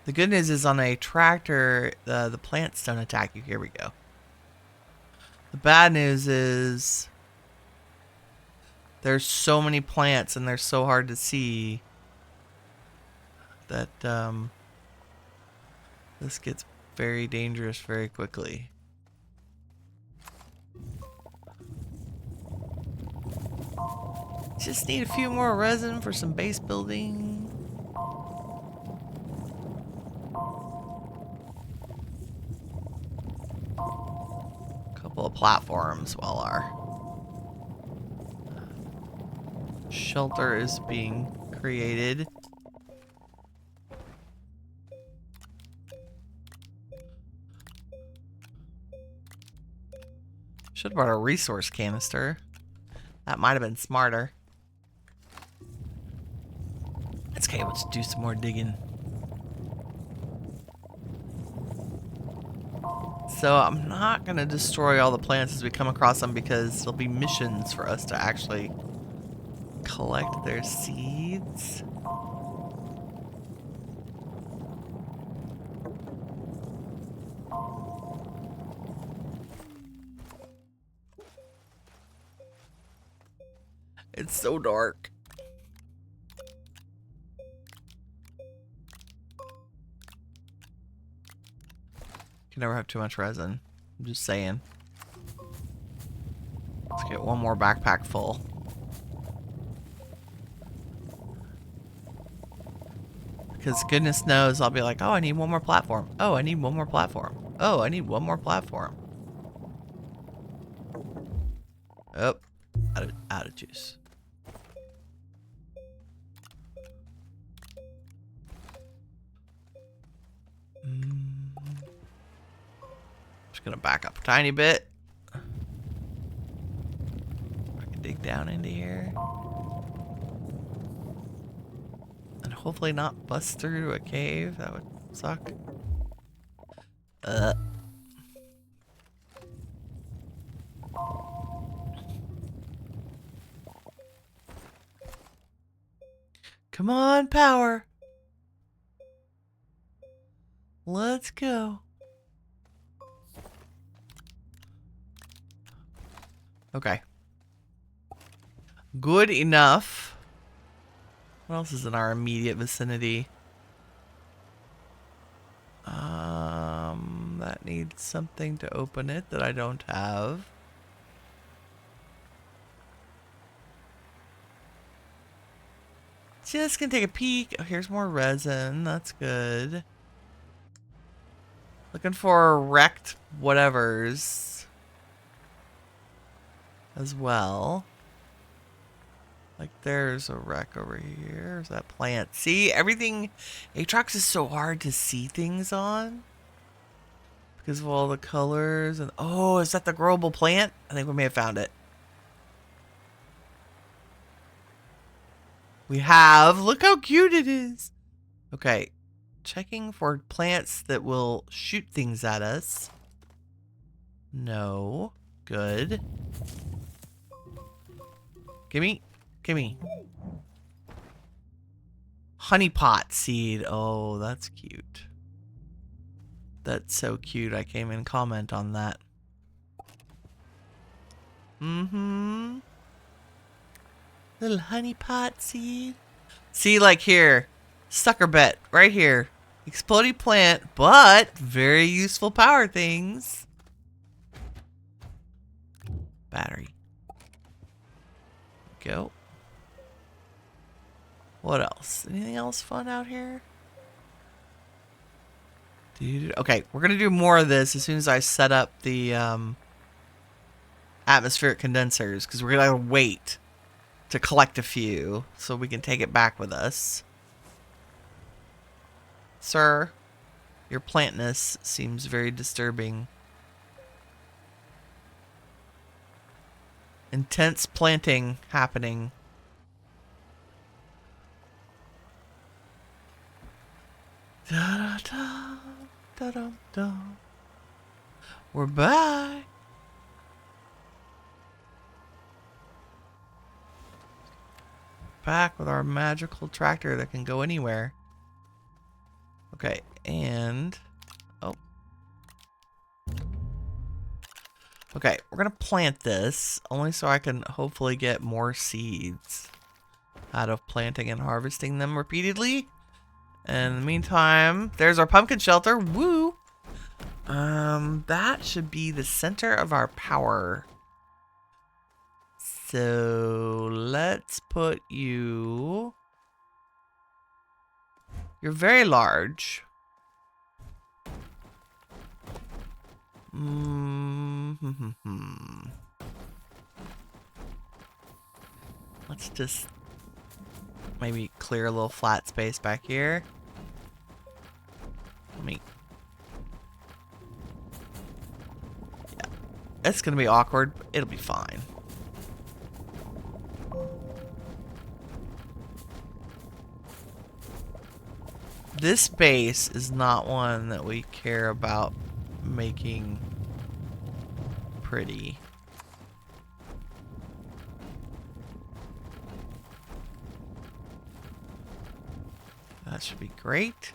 The good news is on a tractor, the plants don't attack you. Here we go. The bad news is there's so many plants and they're so hard to see that this gets very dangerous very quickly. Just need a few more resin for some base building. Couple of platforms while our shelter is being created. Should have brought a resource canister. That might have been smarter. Okay, let's do some more digging. So I'm not going to destroy all the plants as we come across them because there'll be missions for us to actually collect their seeds. It's so dark. You can never have too much resin. I'm just saying. Let's get one more backpack full. Because goodness knows I'll be like, oh, I need one more platform. Oh, I need one more platform. Oh, I need one more platform. Oh, out of juice. Just gonna back up a tiny bit. I can dig down into here. And hopefully not bust through a cave. That would suck. Come on, power. Let's go. Okay. Good enough. What else is in our immediate vicinity? That needs something to open it that I don't have. Just gonna take a peek. Oh, here's more resin. That's good. Looking for wrecked whatevers as well. Like there's a wreck over here. There's that plant. See, everything. Atrox is so hard to see things on because of all the colors. And oh, is that the growable plant? I think we may have found it. We have. Look how cute it is. Okay. Checking for plants that will shoot things at us. No. Good. Gimme. Gimme. Honey pot seed. Oh, that's cute. That's so cute. I can't even comment on that. Mm-hmm. Little honey pot seed. See, like here. Sucker bet. Right here. Exploding plant, but very useful power things. Battery. Go. What else? Anything else fun out here? Dude. Okay, we're gonna do more of this as soon as I set up the atmospheric condensers, because we're gonna wait to collect a few so we can take it back with us. Sir, your plantness seems very disturbing. Intense planting happening. Da, da, da, da, da, da. We're back. Back with our magical tractor that can go anywhere. Okay, and oh. Okay, we're gonna plant this only so I can hopefully get more seeds out of planting and harvesting them repeatedly. And in the meantime, there's our pumpkin shelter. Woo! That should be the center of our power. So let's put you. You're very large. Let's just maybe clear a little flat space back here. Yeah, it's gonna be awkward, but it'll be fine. This base is not one that we care about making pretty. That should be great.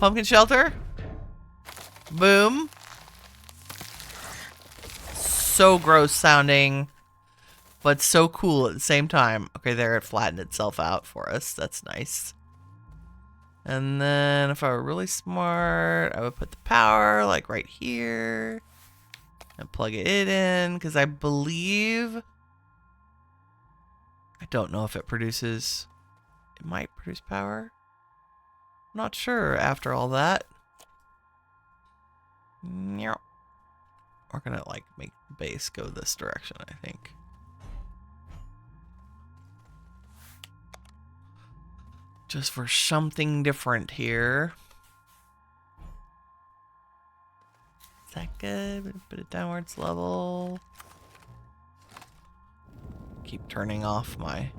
Pumpkin shelter. Boom. So gross sounding, but so cool at the same time. Okay, there, it flattened itself out for us. That's nice. And then if I were really smart, I would put the power like right here and plug it in, because I believe, I don't know if it produces, it might produce power. I'm not sure after all that. We're gonna like make the base go this direction, I think. Just for something different here. Is that good? Put it downwards level. Keep turning off my...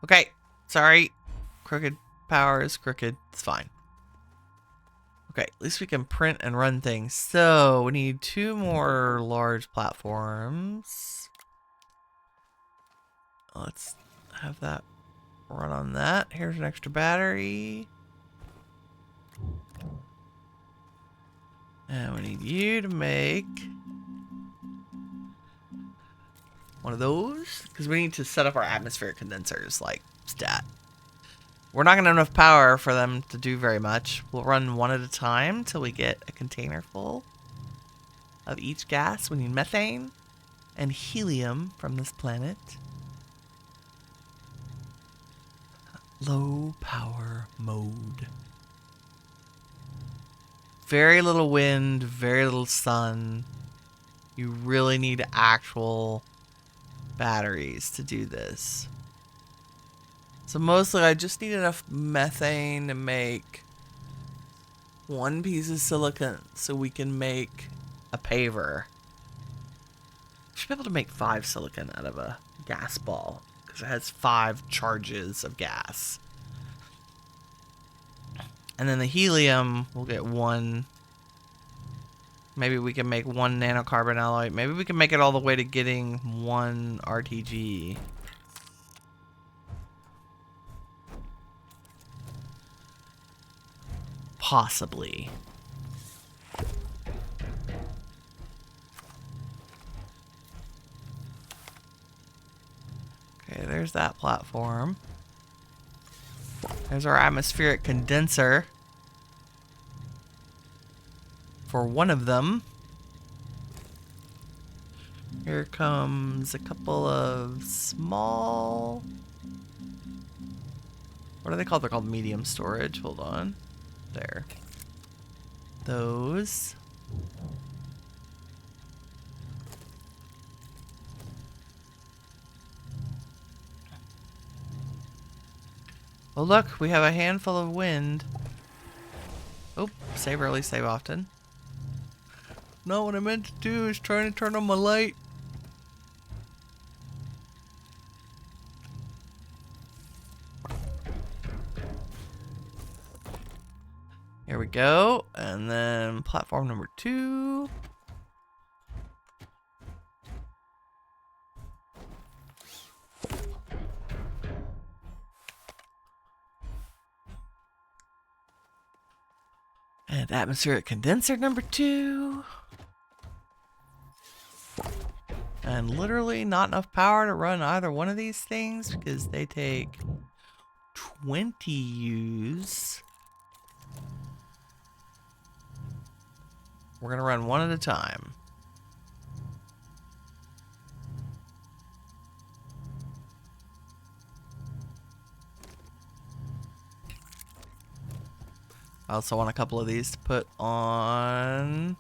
Okay, sorry. Crooked power is crooked. It's fine. Okay, at least we can print and run things. So, we need 2 more large platforms. Let's have that run on that. Here's an extra battery. And we need you to make one of those, because we need to set up our atmospheric condensers, like, stat. We're not going to have enough power for them to do very much. We'll run one at a time till we get a container full of each gas. We need methane and helium from this planet. Low power mode. Very little wind, very little sun. You really need actual batteries to do this. So mostly I just need enough methane to make 1 piece of silicon so we can make a paver. We should be able to make 5 silicon out of a gas ball, because it has 5 charges of gas. And then the helium, we'll get 1. Maybe we can make 1 nanocarbon alloy. Maybe we can make it all the way to getting 1 RTG. Possibly. Okay, there's that platform. There's our atmospheric condenser. For one of them. Here comes a couple of small... What are they called? They're called medium storage. Hold on. There. Those. Oh look, we have a handful of wind. Oh, save early, save often. No, what I meant to do is trying to turn on my light. Here we go. And then platform number 2. And atmospheric condenser number 2. And literally not enough power to run either one of these things because they take 20 U's. We're going to run one at a time. I also want a couple of these to put on.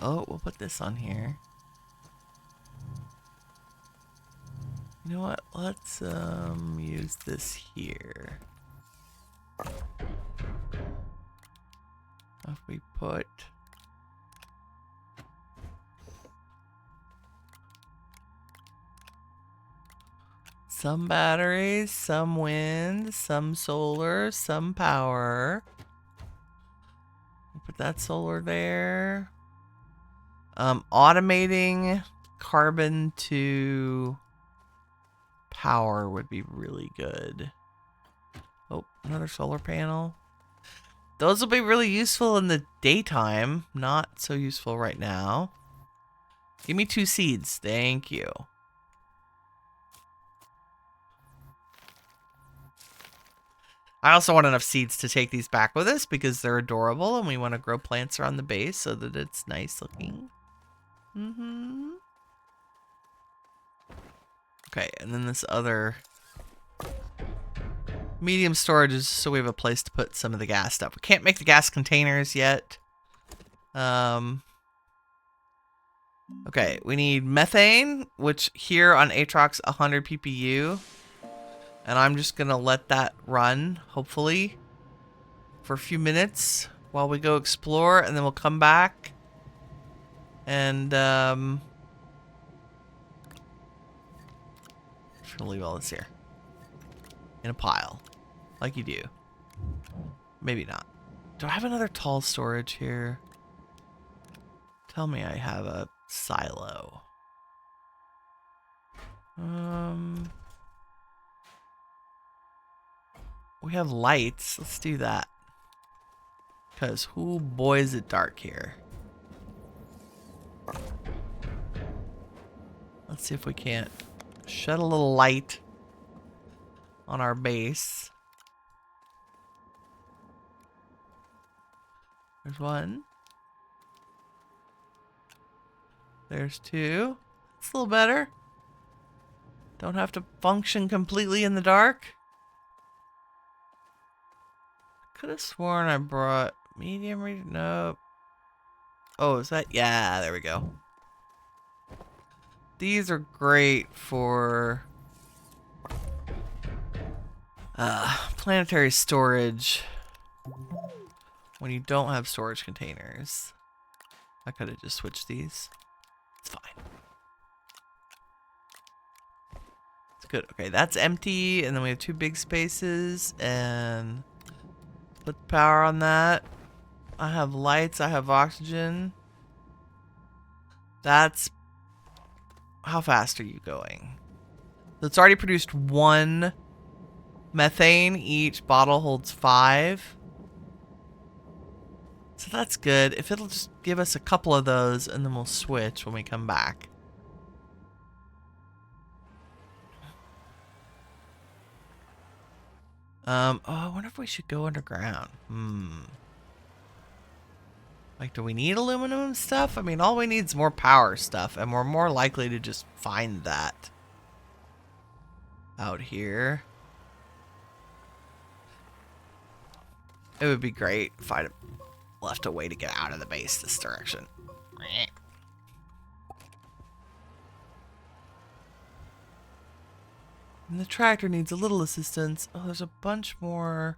Oh, we'll put this on here. You know what? Let's use this here. If we put some batteries, some wind, some solar, some power. Put that solar there. Automating carbon to power would be really good. Oh, another solar panel. Those will be really useful in the daytime. Not so useful right now. Give me 2 seeds. Thank you. I also want enough seeds to take these back with us because they're adorable and we want to grow plants around the base so that it's nice looking. Okay, and then this other medium storage is so we have a place to put some of the gas stuff. We can't make the gas containers yet. Okay, we need methane, which here on Atrox 100 ppU. And I'm just gonna let that run, hopefully, for a few minutes while we go explore, and then we'll come back and just gonna leave all this here in a pile, like you do. Maybe not. Do I have another tall storage here? Tell me I have a silo. We have lights. Let's do that. Because, oh boy, is it dark here. Let's see if we can't shed a little light on our base. There's 1. There's 2. It's a little better. Don't have to function completely in the dark. Could have sworn I brought medium. Nope. Oh, is that? Yeah, there we go. These are great for planetary storage when you don't have storage containers. I could have just switched these. It's fine. It's good. Okay, that's empty, and then we have 2 big spaces, and put the power on that. I have lights, I have oxygen. That's... How fast are you going? So it's already produced 1 methane. Each bottle holds 5. So that's good. If it'll just give us a couple of those, and then we'll switch when we come back. Oh, I wonder if we should go underground. Like, do we need aluminum and stuff? I mean, all we need is more power stuff, and we're more likely to just find that out here. It would be great if I'd left a way to get out of the base this direction. And the tractor needs a little assistance. Oh, there's a bunch more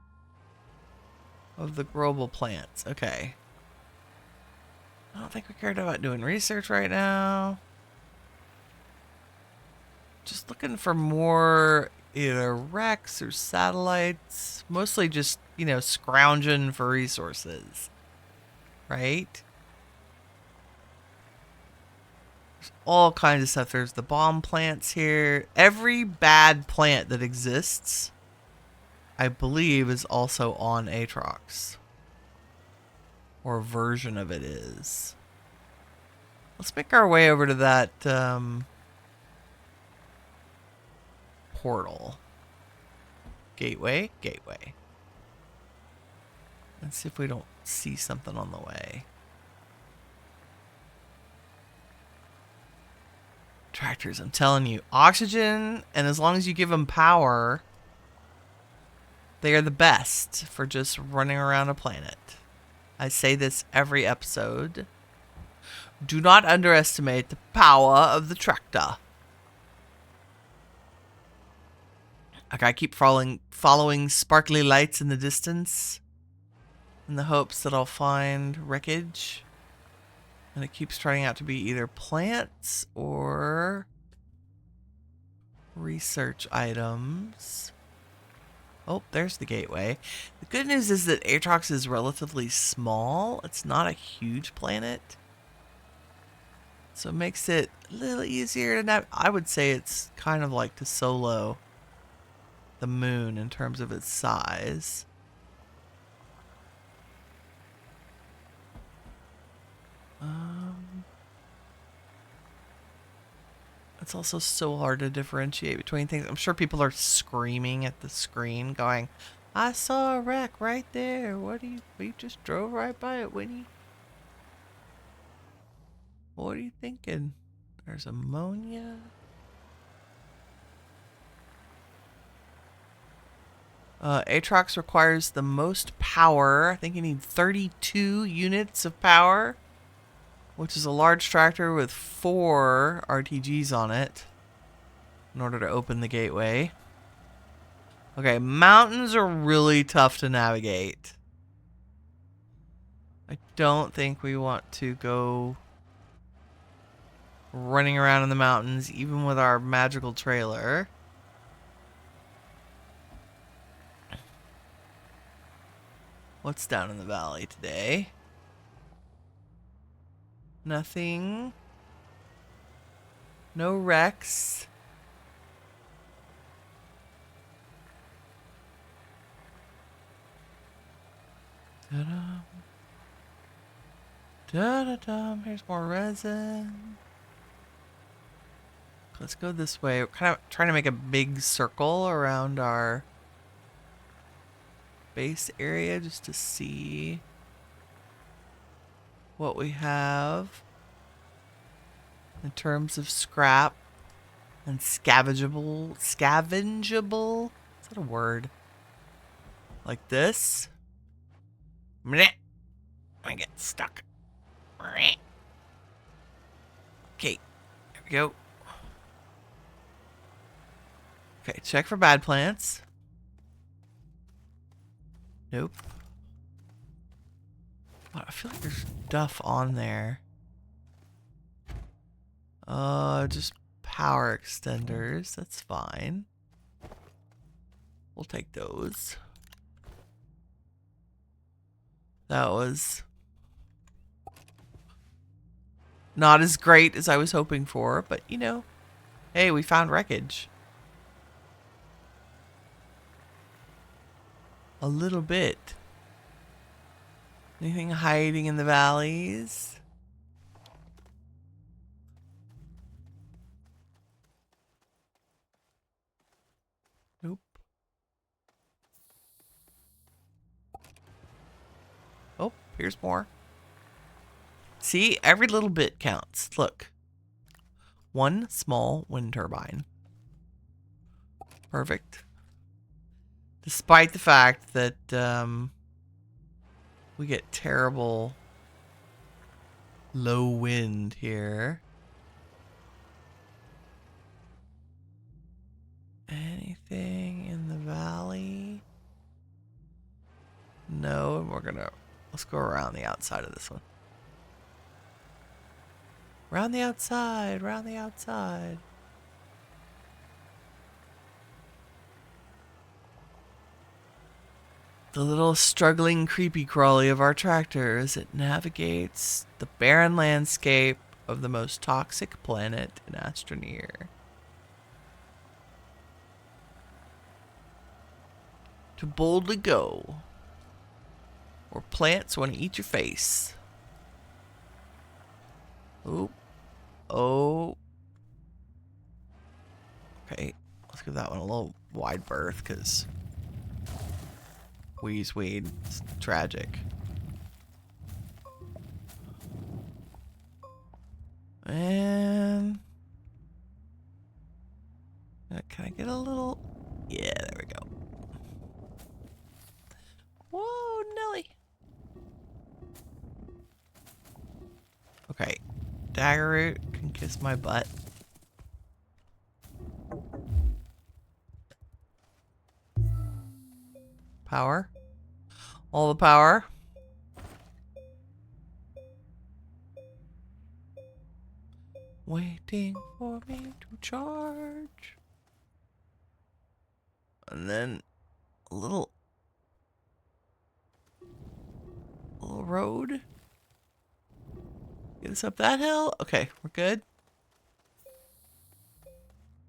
of the growable plants. Okay. I don't think we cared about doing research right now. Just looking for more either wrecks or satellites. Mostly just, you know, scrounging for resources. Right? There's all kinds of stuff. There's the bomb plants here. Every bad plant that exists, I believe, is also on Atrox. Or a version of it is. Let's make our way over to that portal. Gateway? Gateway. Let's see if we don't see something on the way. Tractors, I'm telling you. Oxygen, and as long as you give them power, they are the best for just running around a planet. I say this every episode. Do not underestimate the power of the tractor. Okay, I keep following sparkly lights in the distance in the hopes that I'll find wreckage. And it keeps turning out to be either plants or research items. Oh, there's the gateway. The good news is that Atrox is relatively small. It's not a huge planet. So it makes it a little easier to navigate. I would say it's kind of like to solo the moon in terms of its size. It's also so hard to differentiate between things. I'm sure people are screaming at the screen going, I saw a wreck right there. We just drove right by it, Winnie. What are you thinking? There's ammonia. Atrox requires the most power. I think you need 32 units of power, which is a large tractor with 4 RTGs on it in order to open the gateway. Okay, mountains are really tough to navigate. I don't think we want to go running around in the mountains, even with our magical trailer. What's down in the valley today? Nothing. No wrecks. Da-dum. Da-da-dum. Here's more resin. Let's go this way. We're kind of trying to make a big circle around our base area just to see what we have in terms of scrap and scavengeable. Is that a word? Like this. I get stuck. Okay, there we go. Okay, check for bad plants. Nope. I feel like there's stuff on there. Just power extenders. That's fine. We'll take those. That was not as great as I was hoping for, but you know, hey, we found wreckage. A little bit. Anything hiding in the valleys? Nope. Oh, here's more. See, every little bit counts. Look. One small wind turbine. Perfect. Despite the fact that we get terrible low wind here. Anything in the valley? No, and let's go around the outside of this one. Round the outside, round the outside. The little struggling creepy crawly of our tractor as it navigates the barren landscape of the most toxic planet in Astroneer. To boldly go where plants want to eat your face. Oop. Oh. Okay, let's give that one a little wide berth because wheeze weed. It's tragic. And can I get a little? Yeah, there we go. Whoa, Nelly. Okay, Daggerroot can kiss my butt. Power. All the power. Waiting for me to charge. And then a little road. Get us up that hill. Okay, we're good.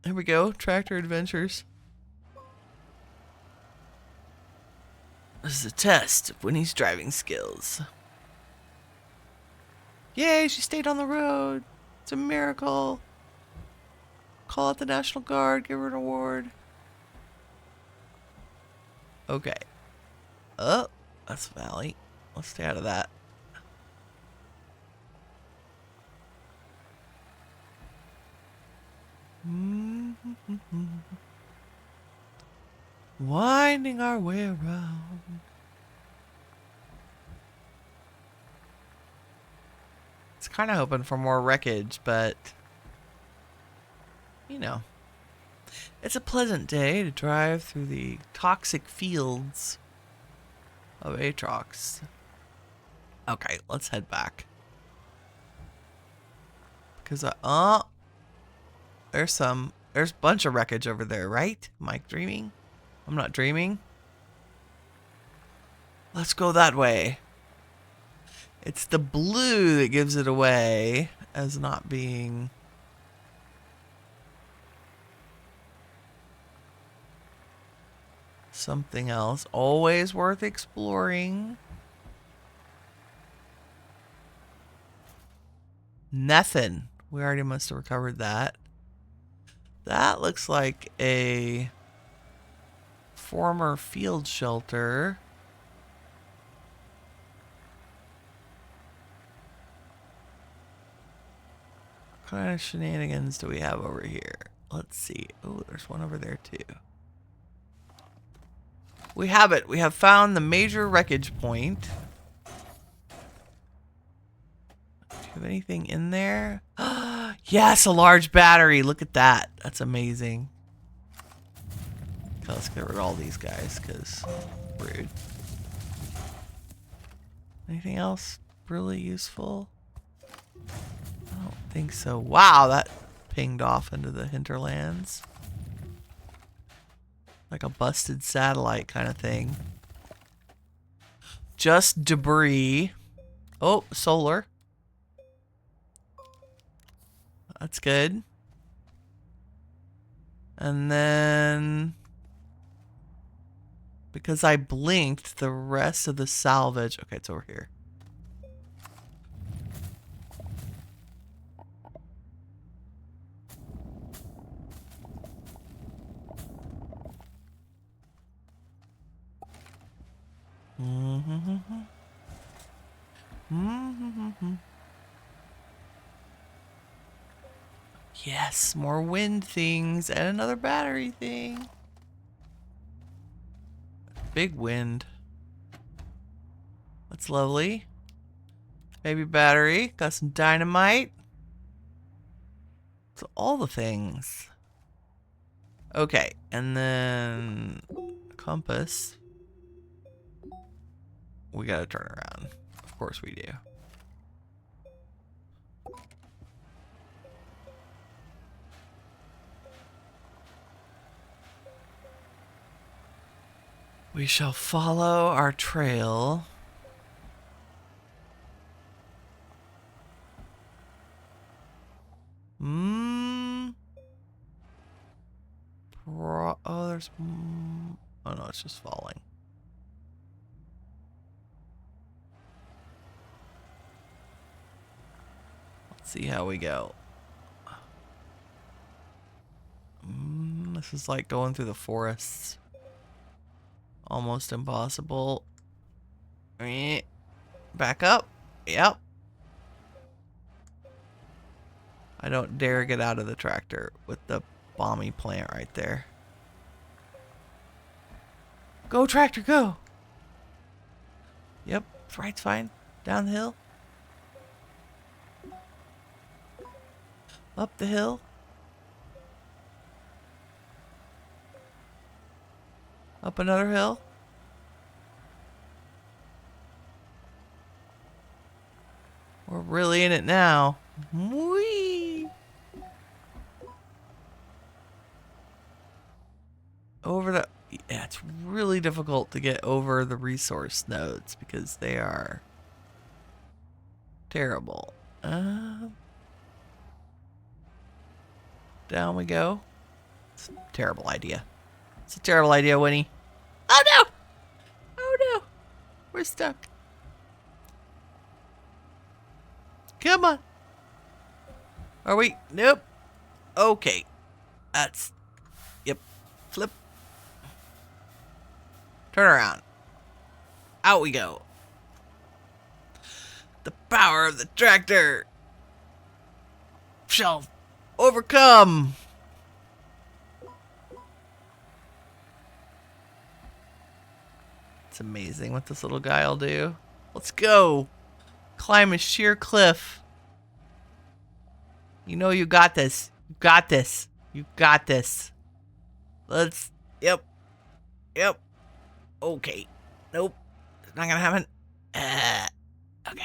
There we go. Tractor adventures. This is a test of Winnie's driving skills. Yay, she stayed on the road. It's a miracle. Call out the National Guard. Give her an award. Okay. Oh, that's Valley. Let's stay out of that. Winding our way around. It's kind of hoping for more wreckage, but you know, it's a pleasant day to drive through the toxic fields of Atrox. Okay, let's head back. Because there's a bunch of wreckage over there, right? Am I dreaming? I'm not dreaming. Let's go that way. It's the blue that gives it away as not being something else. Always worth exploring. Nothing. We already must have recovered that. That looks like a former field shelter. What kind of shenanigans do we have over here? Let's see. Oh, there's one over there too. We have it. We have found the major wreckage point. Do you have anything in there? Yes, a large battery. Look at that. That's amazing. Okay, let's get rid of all these guys because rude. Anything else really useful? I don't think so. Wow, that pinged off into the hinterlands. Like a busted satellite kind of thing. Just debris. Oh, solar. That's good. And then, because I blinked, the rest of the salvage. Okay, it's over here. Yes, more wind things and another battery thing. Big wind. That's lovely. Maybe battery. Got some dynamite. So all the things. Okay, and then compass. We gotta turn around. Of course we do. We shall follow our trail. Oh, there's... Oh no, it's just falling. Let's see how we go. This is like going through the forests. Almost impossible. Back up. Yep. I don't dare get out of the tractor with the bomby plant right there. Go, tractor, go! Yep, right's fine. Down the hill. Up the hill. Up another hill. We're really in it now. Whee! Over the... Yeah, it's really difficult to get over the resource nodes because they are terrible. Down we go. It's a terrible idea. It's a terrible idea, Winnie. Oh no! Oh no! We're stuck. Come on. Are we? Nope. Okay. That's... Yep. Flip. Turn around. Out we go. The power of the tractor shall overcome. It's amazing what this little guy will do. Let's go. Climb a sheer cliff. You know you got this. You got this. You got this. Let's... Yep. Yep. Okay. Nope. It's not gonna happen. Okay.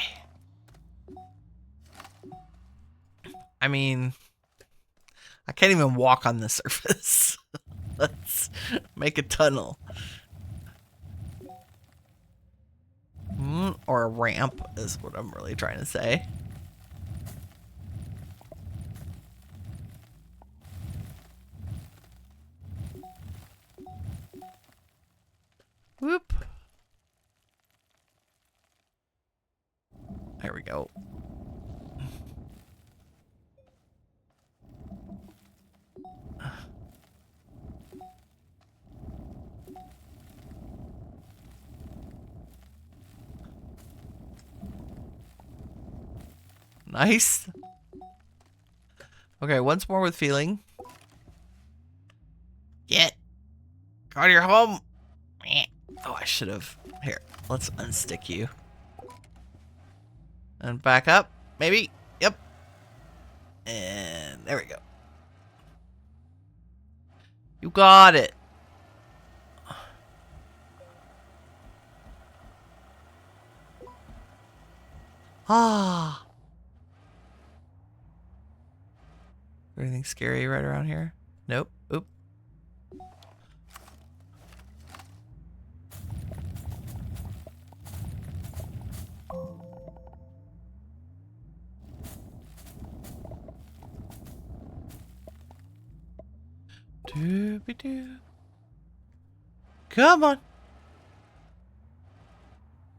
I mean... I can't even walk on the surface. Let's make a tunnel. Or a ramp is what I'm really trying to say. Whoop. There we go. Nice. Okay, once more with feeling. Get. Go to your home. Oh, I should have. Here, let's unstick you. And back up. Maybe. Yep. And there we go. You got it. Ah. Anything scary right around here? Nope. Oop. Doobie-doo. Come on.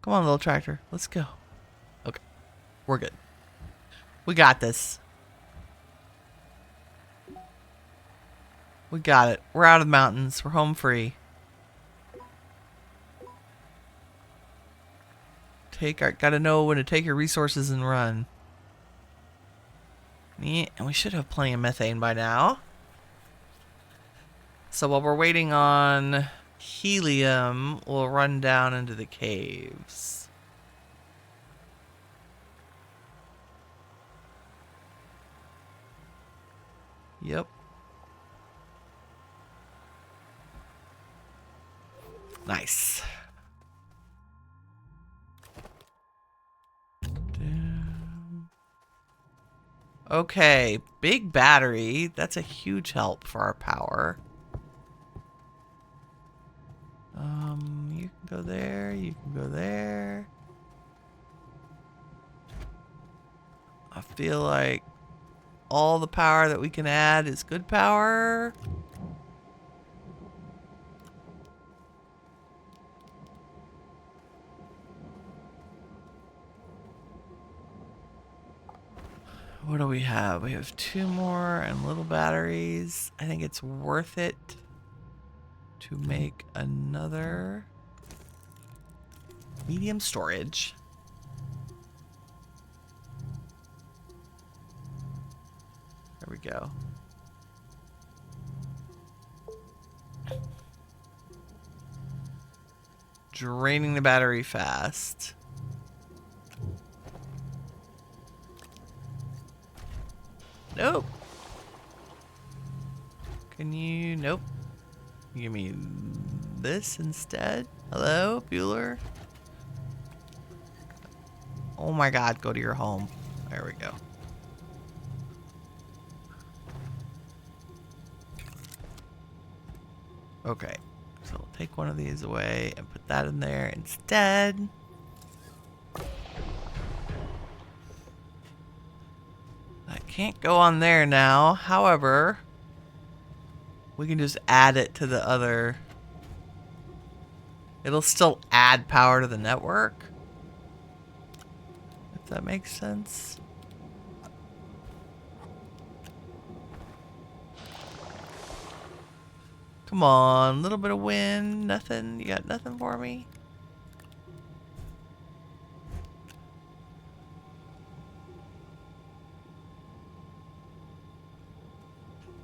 Come on, little tractor. Let's go. Okay. We're good. We got this. We got it. We're out of the mountains. We're home free. Gotta know when to take your resources and run. Yeah, and we should have plenty of methane by now. So while we're waiting on helium, we'll run down into the caves. Yep. Nice. Okay, big battery. That's a huge help for our power. You can go there, you can go there. I feel like all the power that we can add is good power. What do we have? We have 2 more and little batteries. I think it's worth it to make another medium storage. There we go. Draining the battery fast. Nope. Can you? Nope. Give me this instead. Hello, Bueller? Oh my god, go to your home. There we go. Okay, so we'll take one of these away and put that in there instead. That can't go on there now. However, we can just add it to the other. It'll still add power to the network. If that makes sense. Come on, a little bit of wind. Nothing. You got nothing for me?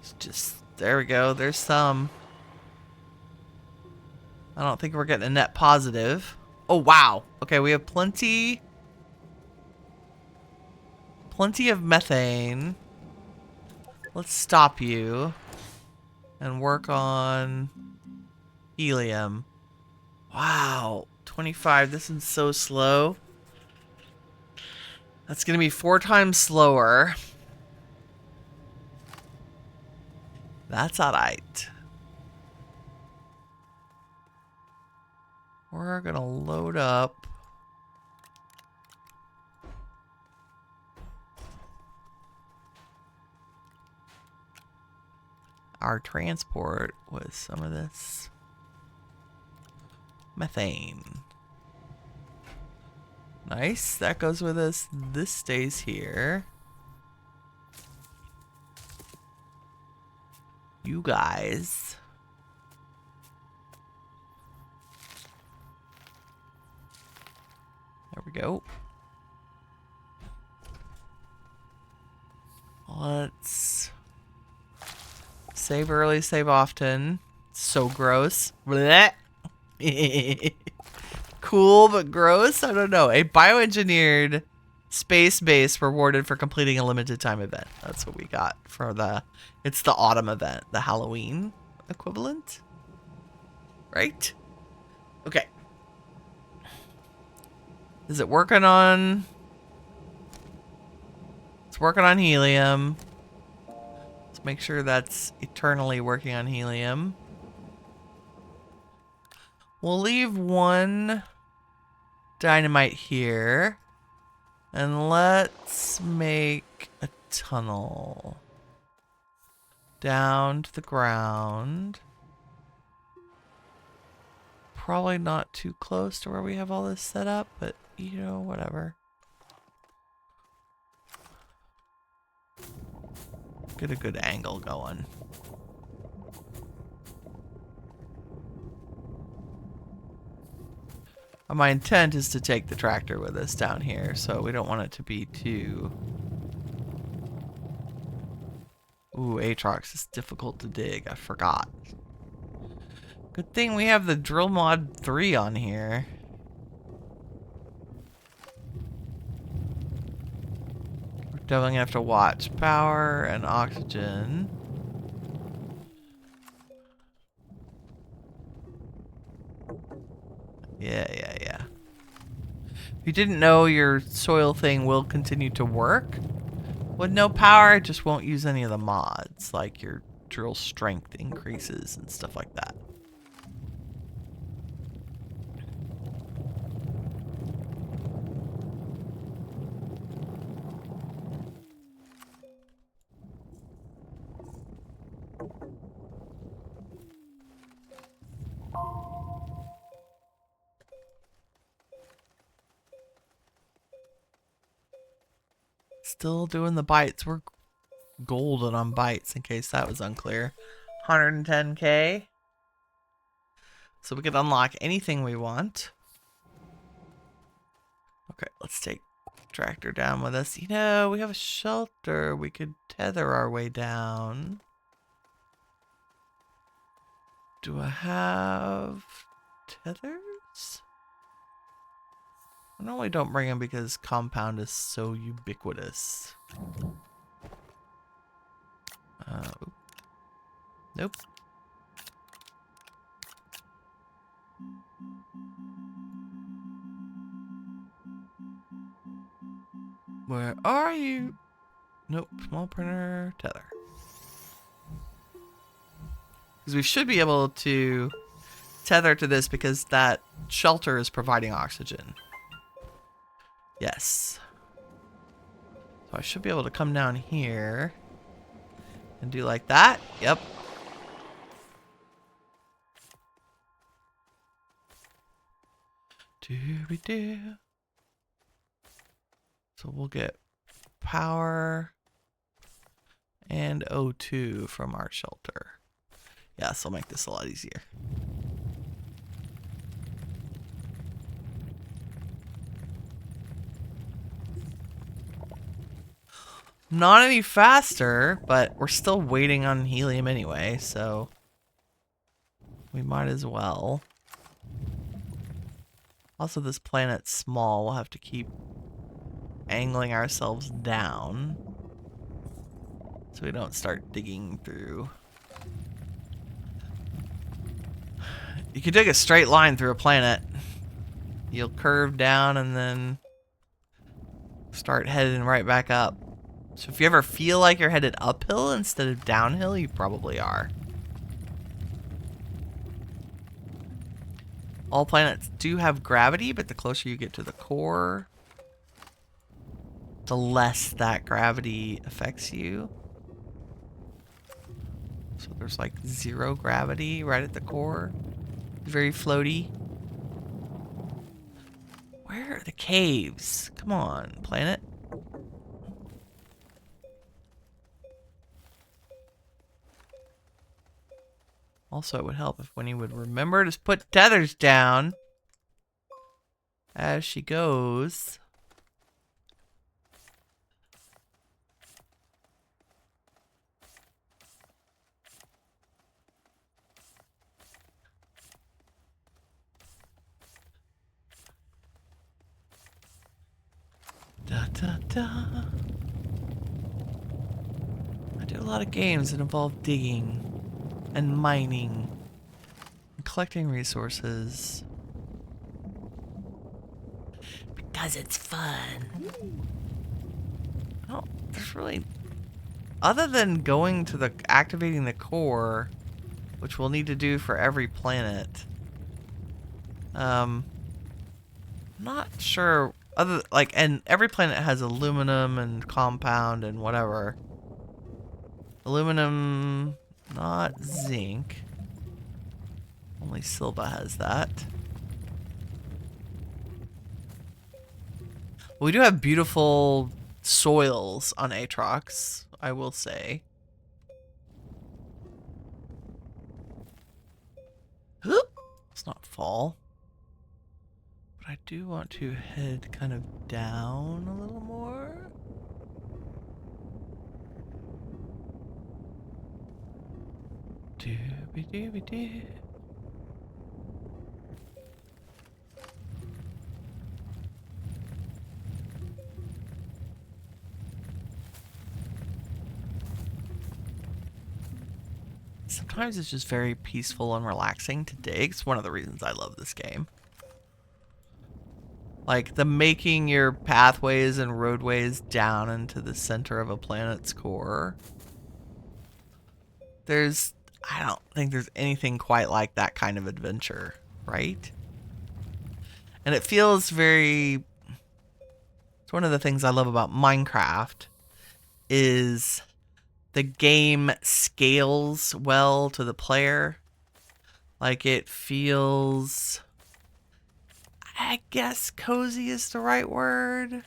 It's just, there we go. There's some. I don't think we're getting a net positive. Oh, wow. Okay, we have plenty of methane. Let's stop you and work on helium. Wow, 25. This is so slow. That's going to be 4 times slower. That's alright. We're going to load up. Our transport with some of this methane. Nice, that goes with us. This stays here. You guys. There we go. Let's save early, save often. So gross. Blech. Cool, but gross? I don't know. A bioengineered space base rewarded for completing a limited time event. That's what we got for it's the autumn event, the Halloween equivalent. Right? Okay. Is it working on? It's working on helium. Let's make sure that's eternally working on helium. We'll leave 1 dynamite here. And let's make a tunnel down to the ground. Probably not too close to where we have all this set up, but you know, whatever. Get a good angle going. My intent is to take the tractor with us down here, so we don't want it to be too... Ooh, Atrox is difficult to dig. I forgot. Good thing we have the drill mod 3 on here. We're definitely gonna have to watch power and oxygen. Yeah. If you didn't know, your soil thing will continue to work. With no power, it just won't use any of the mods, like your drill strength increases and stuff like that. Still doing the bites. We're golden on bites, in case that was unclear. 110k. So we can unlock anything we want. Okay, let's take tractor down with us. You know, we have a shelter. We could tether our way down. Do I have tethers? I normally don't bring them because compound is so ubiquitous. Nope. Where are you? Nope. Small printer, tether. Because we should be able to tether to this because that shelter is providing oxygen. Yes. So I should be able to come down here and do like that. Yep. Doo-be-doo. So we'll get power and O2 from our shelter. Yeah, this will make this a lot easier. Not any faster, but we're still waiting on helium anyway, so we might as well. Also, this planet's small. We'll have to keep angling ourselves down so we don't start digging through. You can dig a straight line through a planet. You'll curve down and then start heading right back up. So if you ever feel like you're headed uphill instead of downhill, you probably are. All planets do have gravity, but the closer you get to the core, the less that gravity affects you. So there's like 0 gravity right at the core. Very floaty. Where are the caves? Come on, planet. Also, it would help if Winnie would remember to put tethers down as she goes. Da, da, da. I do a lot of games that involve digging and mining and collecting resources because it's fun. Oh, there's really, other than going to activating the core, which we'll need to do for every planet. Not sure. And every planet has aluminum and compound and whatever. Aluminum, not zinc. Only Silva has that. We do have beautiful soils on Atrox, I will say. Let's not fall. But I do want to head kind of down a little more. Dooby-dooby-doo. Sometimes it's just very peaceful and relaxing to dig. It's one of the reasons I love this game. Like, the making your pathways and roadways down into the center of a planet's core. I don't think there's anything quite like that kind of adventure, right? And it feels very... It's one of the things I love about Minecraft is the game scales well to the player. Like, it feels... I guess cozy is the right word.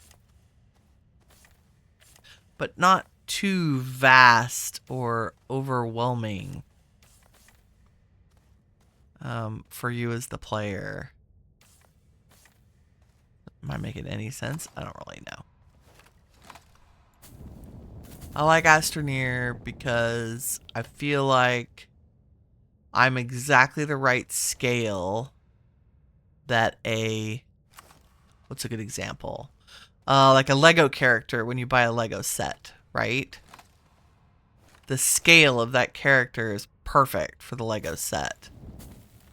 But not too vast or overwhelming for you as the player. Am I making any sense? I don't really know. I like Astroneer because I feel like I'm exactly the right scale that what's a good example? Like a Lego character when you buy a Lego set, right? The scale of that character is perfect for the Lego set.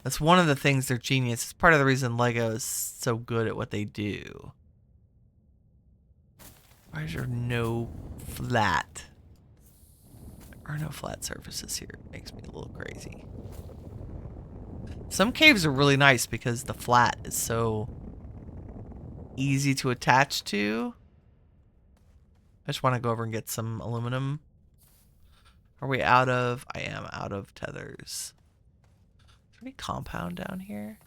That's one of the things they're genius. It's part of the reason Lego is so good at what they do. Why is there no flat? There are no flat surfaces here. It makes me a little crazy. Some caves are really nice because the flat is so easy to attach to. I just want to go over and get some aluminum. Are we out of? I am out of tethers. Is there any compound down here?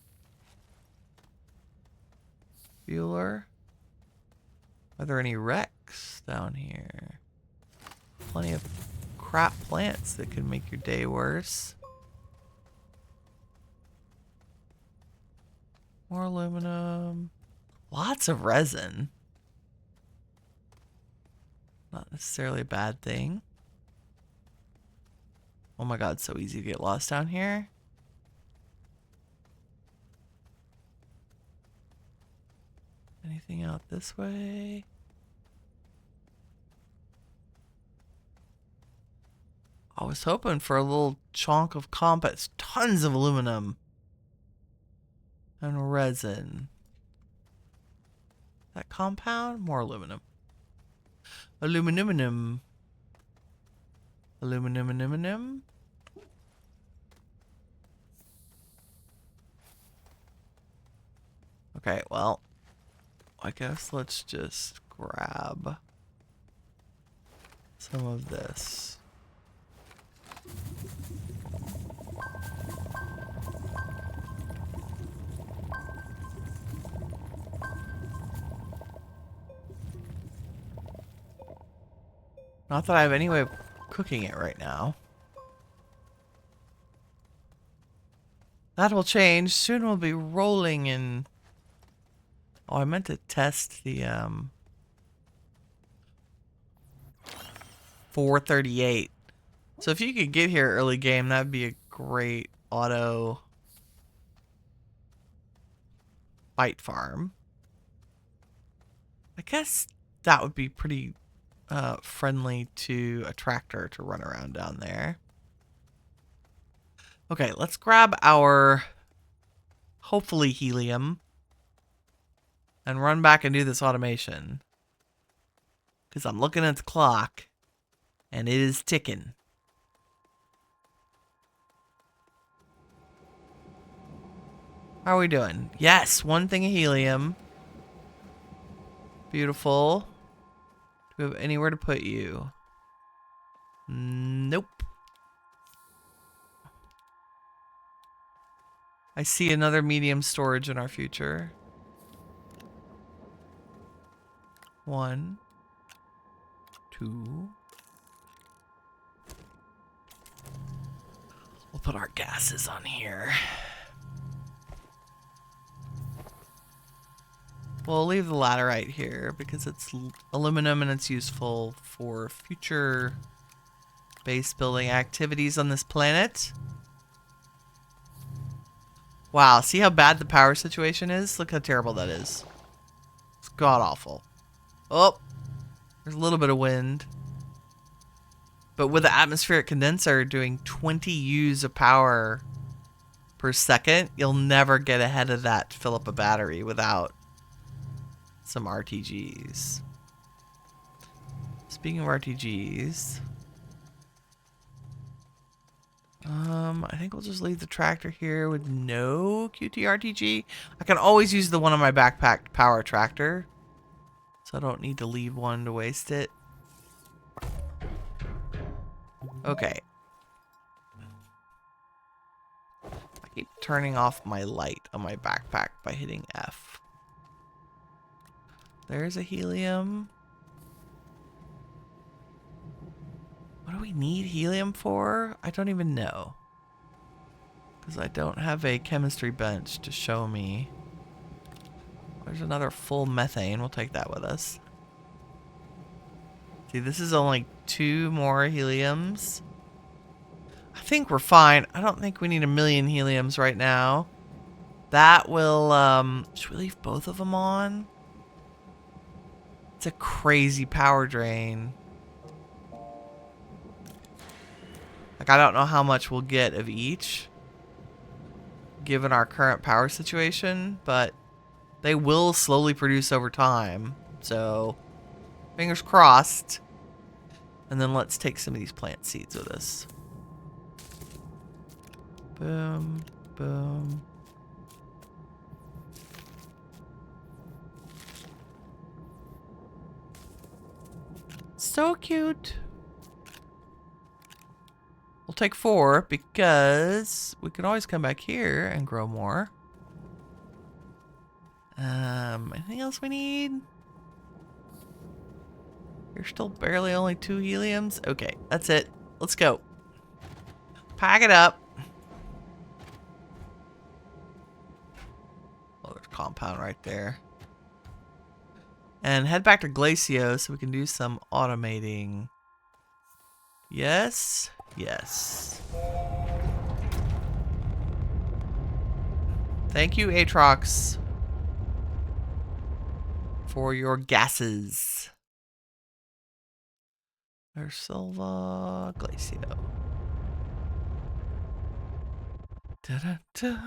Bueller? Are there any wrecks down here? Plenty of crap plants that could make your day worse. More aluminum. Lots of resin. Not necessarily a bad thing. Oh my god, so easy to get lost down here. Anything out this way? I was hoping for a little chunk of compost. Tons of aluminum. And resin. That compound? More aluminum. Aluminum. Aluminum. Okay, well, I guess let's just grab some of this. Not that I have any way of cooking it right now. That will change. Soon we'll be rolling in... Oh, I meant to test the 438. So if you could get here early game, that'd be a great auto bite farm. I guess that would be pretty friendly to a tractor to run around down there. Okay, let's grab our hopefully helium and run back and do this automation. Because I'm looking at the clock and it is ticking. How are we doing? Yes, one thing of helium. Beautiful. Do we have anywhere to put you? Nope. I see another medium storage in our future. 1, 2. We'll put our gases on here. We'll leave the laterite here because it's aluminum and it's useful for future base building activities on this planet. Wow, see how bad the power situation is? Look how terrible that is. It's god awful. Oh, there's a little bit of wind. But with the atmospheric condenser doing 20 U's of power per second, you'll never get ahead of that to fill up a battery without some RTGs. Speaking of RTGs, I think we'll just leave the tractor here with no QT RTG. I can always use the one on my backpack power tractor, so I don't need to leave one to waste it. Okay. I keep turning off my light on my backpack by hitting F. There's a helium. What do we need helium for? I don't even know. Because I don't have a chemistry bench to show me. There's another full methane. We'll take that with us. See, this is only 2 more heliums. I think we're fine. I don't think we need 1,000,000 heliums right now. That will, should we leave both of them on? It's a crazy power drain. Like, I don't know how much we'll get of each, given our current power situation, but they will slowly produce over time. So, fingers crossed. And then let's take some of these plant seeds with us. Boom, boom. So cute. We'll take 4 because we can always come back here and grow more. Anything else we need? There's still barely only 2 heliums. Okay, that's it. Let's go. Pack it up. Oh, there's a compound right there. And head back to Glacio so we can do some automating. Yes. Yes. Thank you, Atrox, for your gases. There's Silva, Glacio. Da-da-da.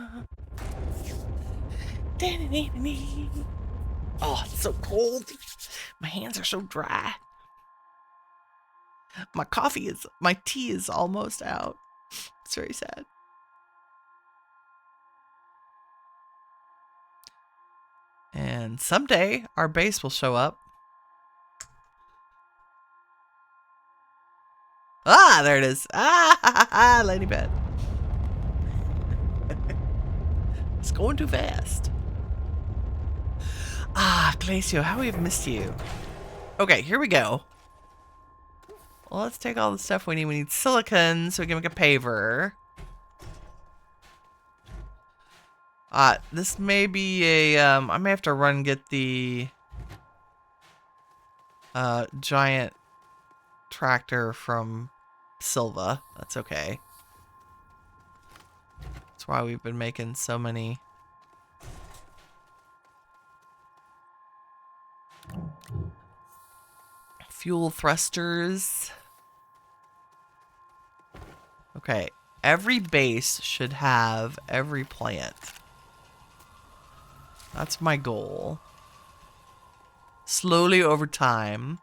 Oh, it's so cold. My hands are so dry. My tea is almost out. It's very sad. And someday our base will show up. Ah, there it is. Ah, lady bed. It's going too fast. Ah, Glacio, how we have missed you. Okay, here we go. Well, let's take all the stuff we need. We need silicon so we can make a paver. This may be a, I may have to run and get the giant tractor from Silva. That's okay. That's why we've been making so many. Fuel thrusters. Okay, every base should have every plant. That's my goal. Slowly over time.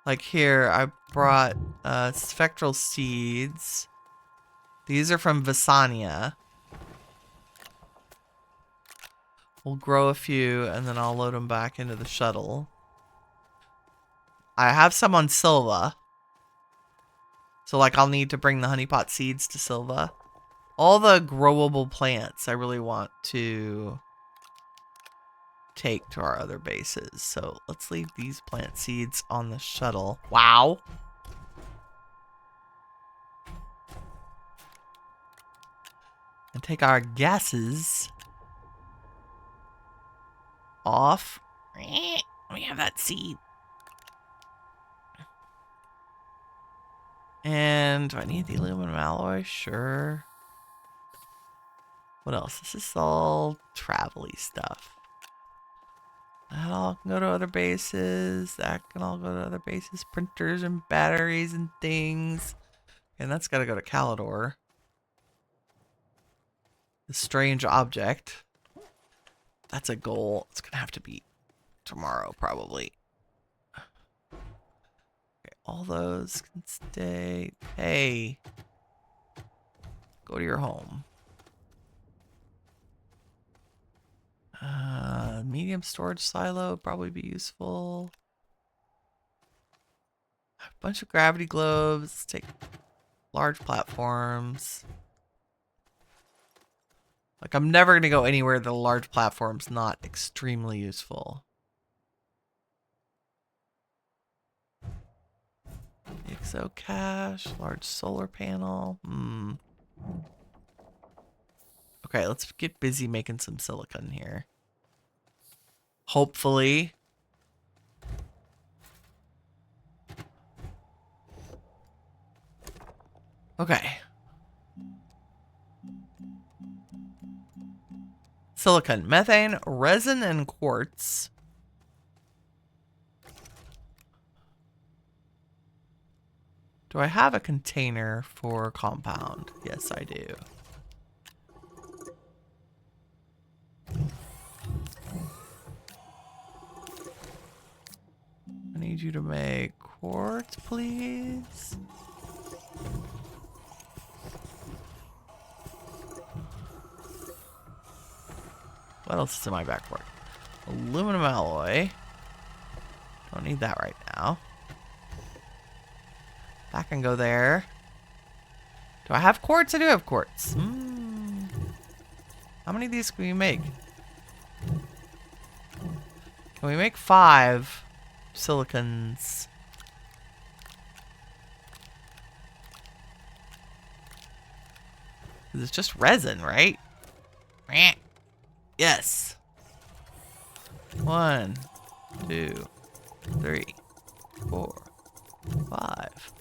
Like here, I brought spectral seeds. These are from Visania. We'll grow a few and then I'll load them back into the shuttle. I have some on Silva. So like I'll need to bring the honeypot seeds to Silva. All the growable plants I really want to take to our other bases. So let's leave these plant seeds on the shuttle. Wow. And take our gases off. Let me have that seed. And do I need the aluminum alloy? Sure. What else? This is all travel-y stuff. That all can go to other bases. That can all go to other bases. Printers and batteries and things. And that's got to go to Calidor. The strange object. That's a goal. It's going to have to be tomorrow, probably. Okay, all those can stay. Hey. Go to your home. Medium storage silo would probably be useful. A bunch of gravity globes. Let's take large platforms. Like, I'm never going to go anywhere that a large platform's not extremely useful. Exo cache, large solar panel. Okay, let's get busy making some silicon here. Hopefully. Okay. Silicon, methane, resin, and quartz. Do I have a container for compound? Yes, I do. I need you to make quartz, please. What else is in my backboard? Aluminum alloy. Don't need that right now. That can go there. Do I have quartz? I do have quartz. How many of these can we make? Can we make 5 silicons? It's just resin, right? Yes. 1, 2, 3, 4, 5.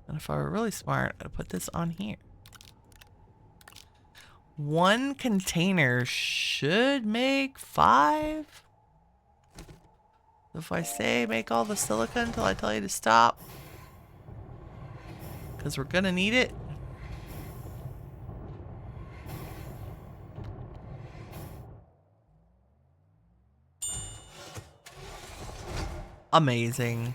And if I were really smart, I'd put this on here. 1 container should make 5. If I say make all the silicon until I tell you to stop, because we're gonna need it. Amazing.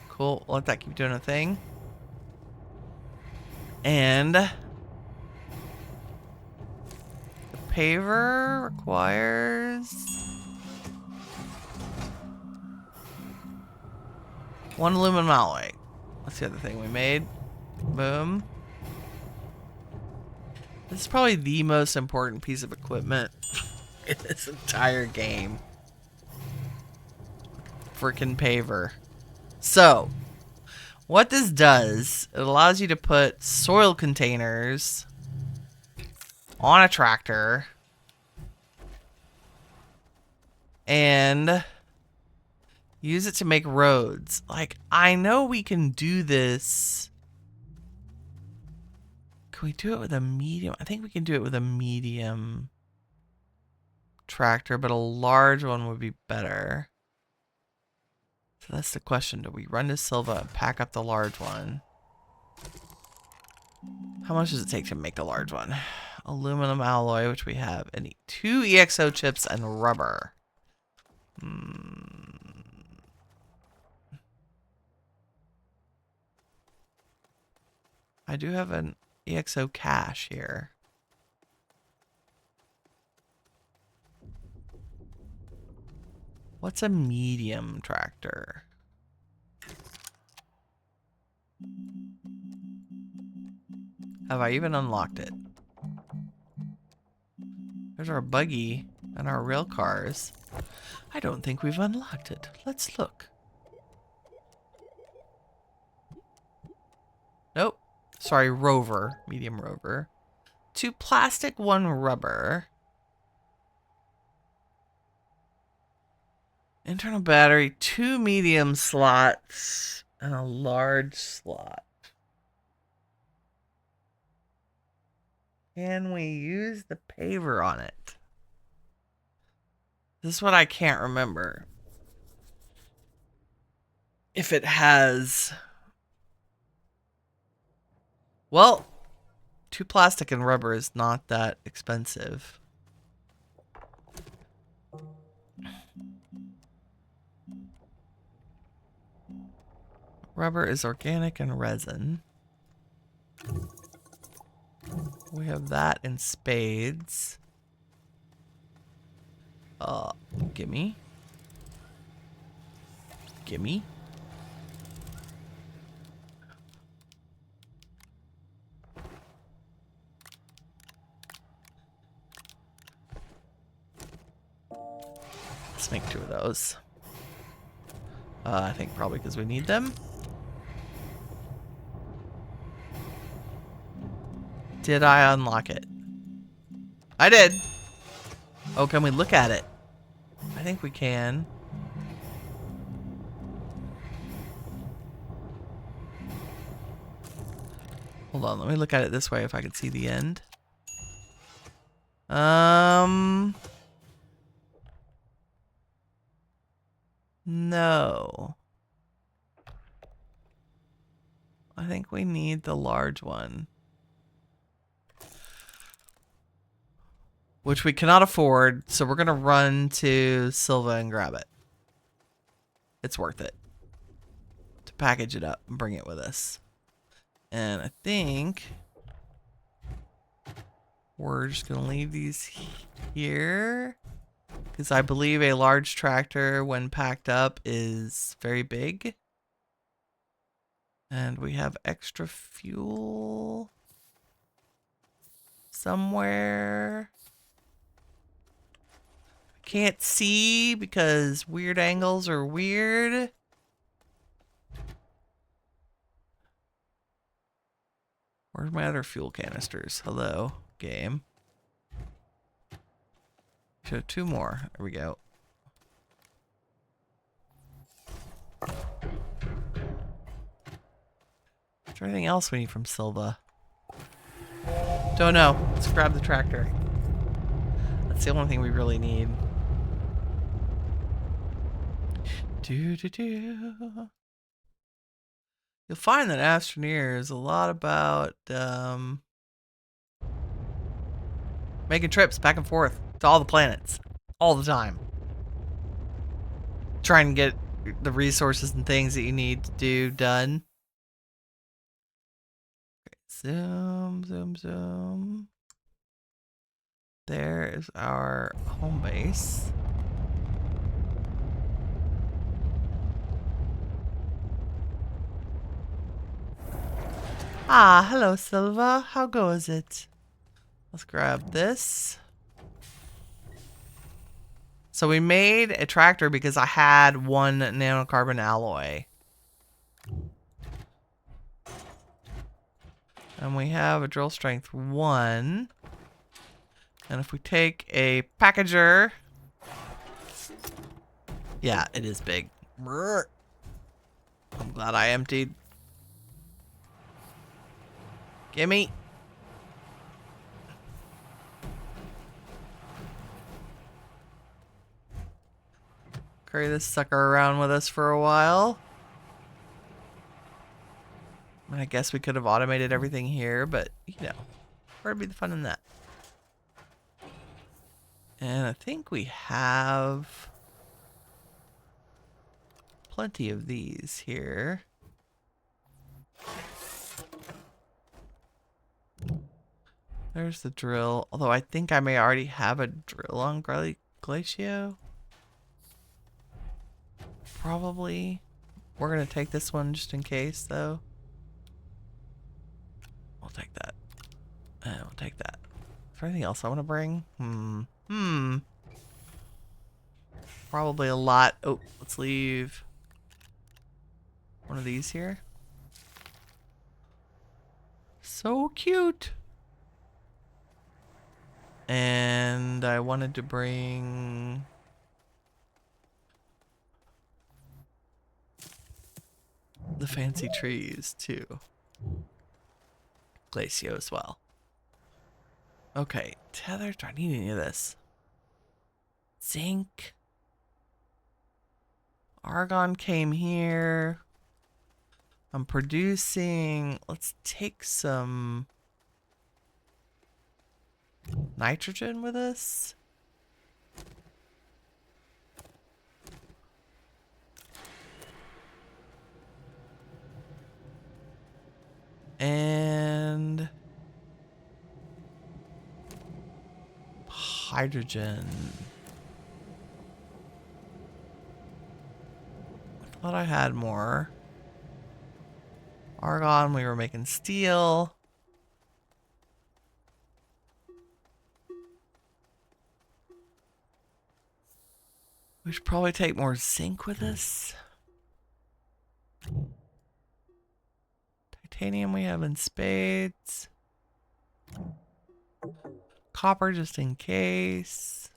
Cool. Let that keep doing a thing. And the paver requires 1 aluminum alloy. That's the other thing we made. Boom. This is probably the most important piece of equipment in this entire game. Frickin' paver. So, what this does, it allows you to put soil containers on a tractor and use it to make roads. Like, I know we can do this. Can we do it with a medium? I think we can do it with a medium tractor, but a large one would be better. So that's the question. Do we run to Silva and pack up the large one? How much does it take to make a large one? Aluminum alloy, which we have, and 2 EXO chips and rubber. I do have an EXO cache here. What's a medium tractor? Have I even unlocked it? There's our buggy and our rail cars. I don't think we've unlocked it. Let's look. Nope. Sorry, rover. Medium rover. 2 plastic, 1 rubber. Internal battery, 2 medium slots, and a large slot. Can we use the paver on it? This is what I can't remember. If it has... Well, 2 plastic and rubber is not that expensive. Rubber is organic and resin. We have that in spades. Gimme. Gimme. Let's make 2 of those. I think probably because we need them. Did I unlock it? I did. Oh, can we look at it? I think we can. Hold on, let me look at it this way if I can see the end. No. I think we need the large one. Which we cannot afford, so we're gonna run to Silva and grab it. It's worth it to package it up and bring it with us. And I think we're just gonna leave these here, because I believe a large tractor, when packed up, is very big. And we have extra fuel somewhere. Can't see because weird angles are weird. Where's my other fuel canisters? Hello, game. Should have 2 more. There we go. Is there anything else we need from Silva? Don't know. Let's grab the tractor. That's the only thing we really need. You'll find that Astroneer is a lot about making trips back and forth to all the planets all the time. Trying to get the resources and things that you need to do done. Okay, zoom, zoom, zoom. There is our home base. Ah, hello, Silva. How goes it? Let's grab this. So we made a tractor because I had 1 nanocarbon alloy. And we have a drill strength 1. And if we take a packager... Yeah, it is big. I'm glad I emptied. Gimme. Carry this sucker around with us for a while. I guess we could have automated everything here, but, you know, where'd be the fun in that? And I think we have plenty of these here. There's the drill, although I think I may already have a drill on Glacio. Probably. We're going to take this one just in case, though. We'll take that. And we'll take that. Is there anything else I want to bring? probably a lot. Oh, let's leave one of these here. So cute. And I wanted to bring the fancy trees too. Glacio as well. Okay, tether. Do I need any of this? Zinc. Argon came here. I'm producing. Let's take some nitrogen with us. And hydrogen. I thought I had more. Argon, we were making steel. We should probably take more zinc with us. Titanium we have in spades. Copper just in case.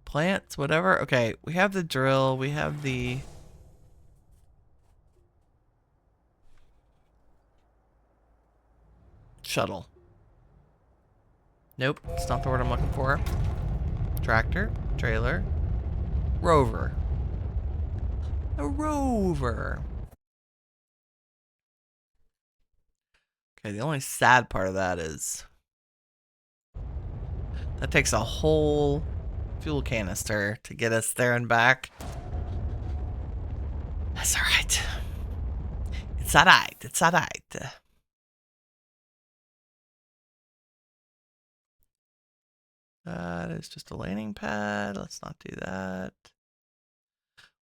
Plants, whatever. Okay, we have the drill. We have the... shuttle. Nope, it's not the word I'm looking for. Tractor, trailer, rover. A rover. Okay, the only sad part of that is that takes a whole fuel canister to get us there and back. That's alright. It's alright. It's alright. That is just a landing pad. Let's not do that.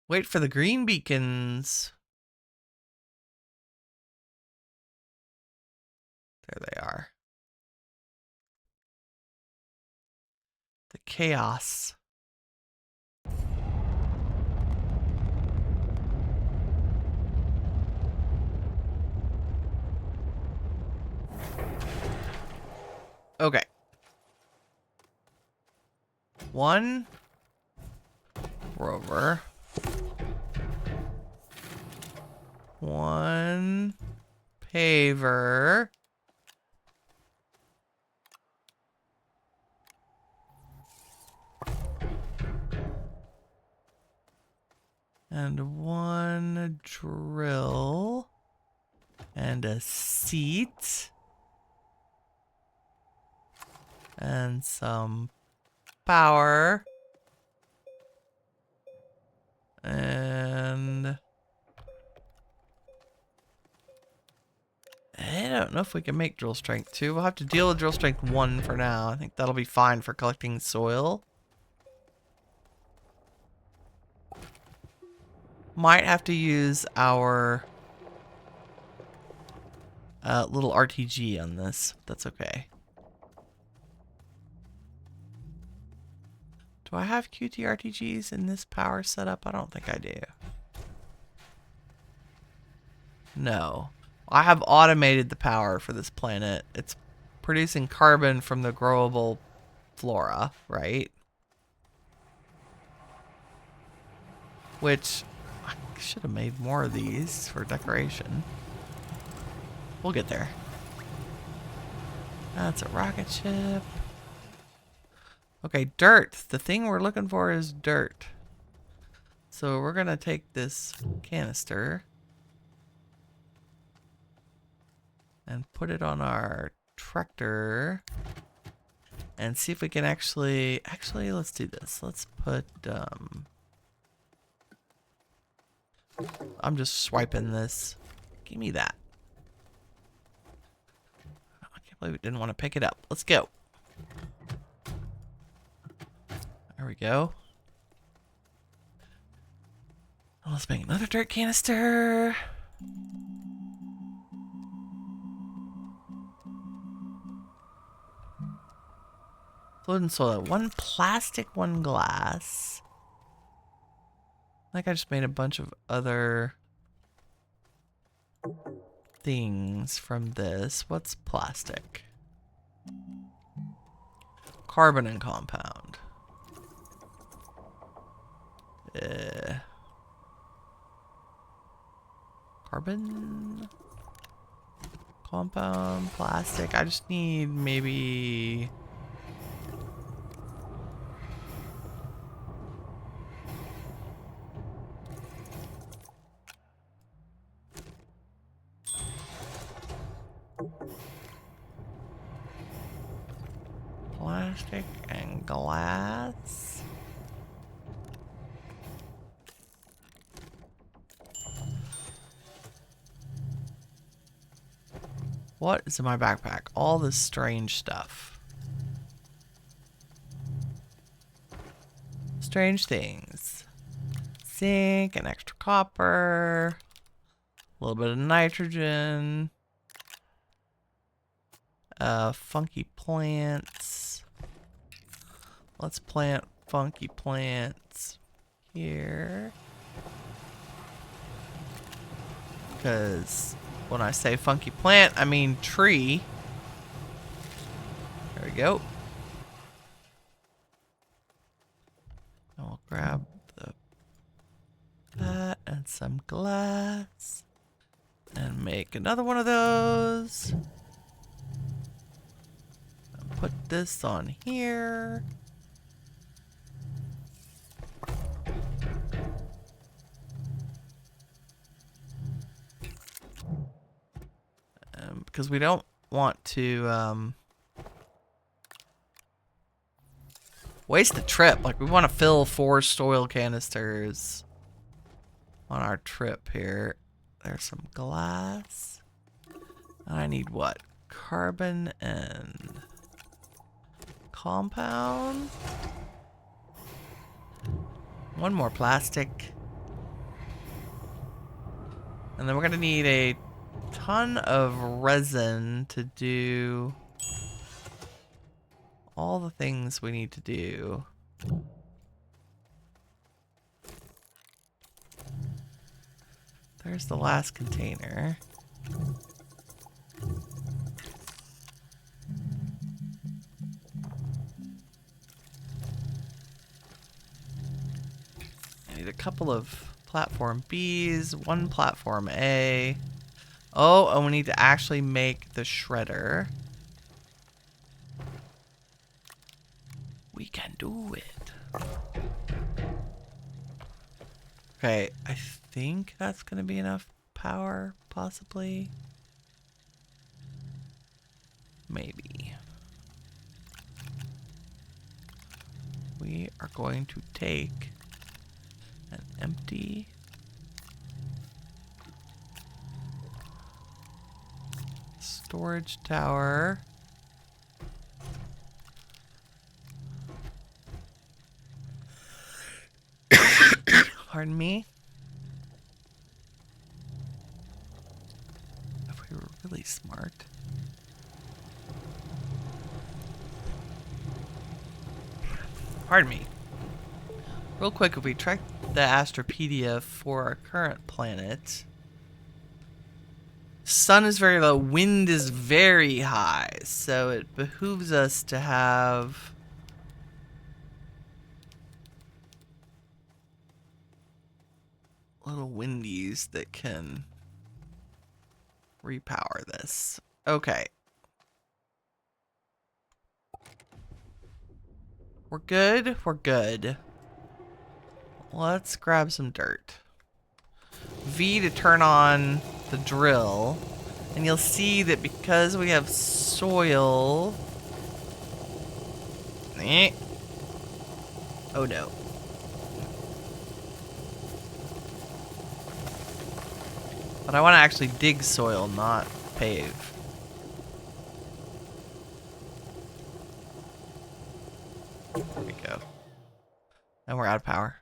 Wait for the green beacons. There they are. The chaos. Okay. One rover. One paver. And one drill. And a seat. And some power. And I don't know if we can make drill strength 2. We'll have to deal with drill strength 1 for now. I think that'll be fine for collecting soil. Might have to use our little RTG on this. That's okay. Do I have QT RTGs in this power setup? I don't think I do. No. I have automated the power for this planet. It's producing carbon from the growable flora, right? Which I should have made more of these for decoration. We'll get there. That's a rocket ship. Okay, dirt. The thing we're looking for is dirt. So we're going to take this canister and put it on our tractor and see if we can actually let's do this. Let's put I'm just swiping this. Give me that. I can't believe it didn't want to pick it up. Let's go. There we go. Let's make another dirt canister. Fluid and soil. One plastic, one glass. Like I just made a bunch of other things from this. What's plastic? Carbon and compound. Carbon, compound, plastic. I just need maybe plastic and glass. What is in my backpack? All this strange stuff. Strange things. Zinc and extra copper. A little bit of nitrogen. Funky plants. Let's plant funky plants here. Because when I say funky plant, I mean tree. There we go. And we'll grab that and some glass. And make another one of those. And put this on here. Because we don't want to waste the trip. Like, we want to fill 4 soil canisters on our trip here. There's some glass. I need what? Carbon and compound. One more plastic. And then we're gonna need a ton of resin to do all the things we need to do. There's the last container. I need a couple of platform B's, 1 platform A. Oh, and we need to actually make the shredder. We can do it. Okay, I think that's gonna be enough power, possibly. Maybe. We are going to take an empty storage tower. Pardon me. If we were really smart. Pardon me. Real quick, if we track the Astropedia for our current planet, sun is very low, wind is very high, so it behooves us to have little windies that can repower this. Okay. We're good. We're good. Let's grab some dirt. V to turn on the drill. And you'll see that because we have soil... Oh no. But I want to actually dig soil, not pave. There we go. And we're out of power.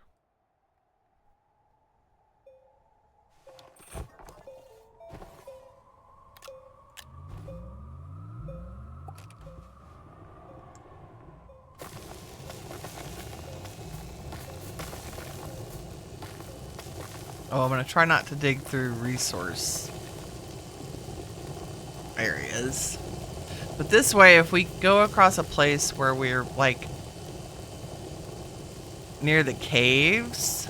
Oh, I'm gonna try not to dig through resource areas. But this way, if we go across a place where we're, like, near the caves,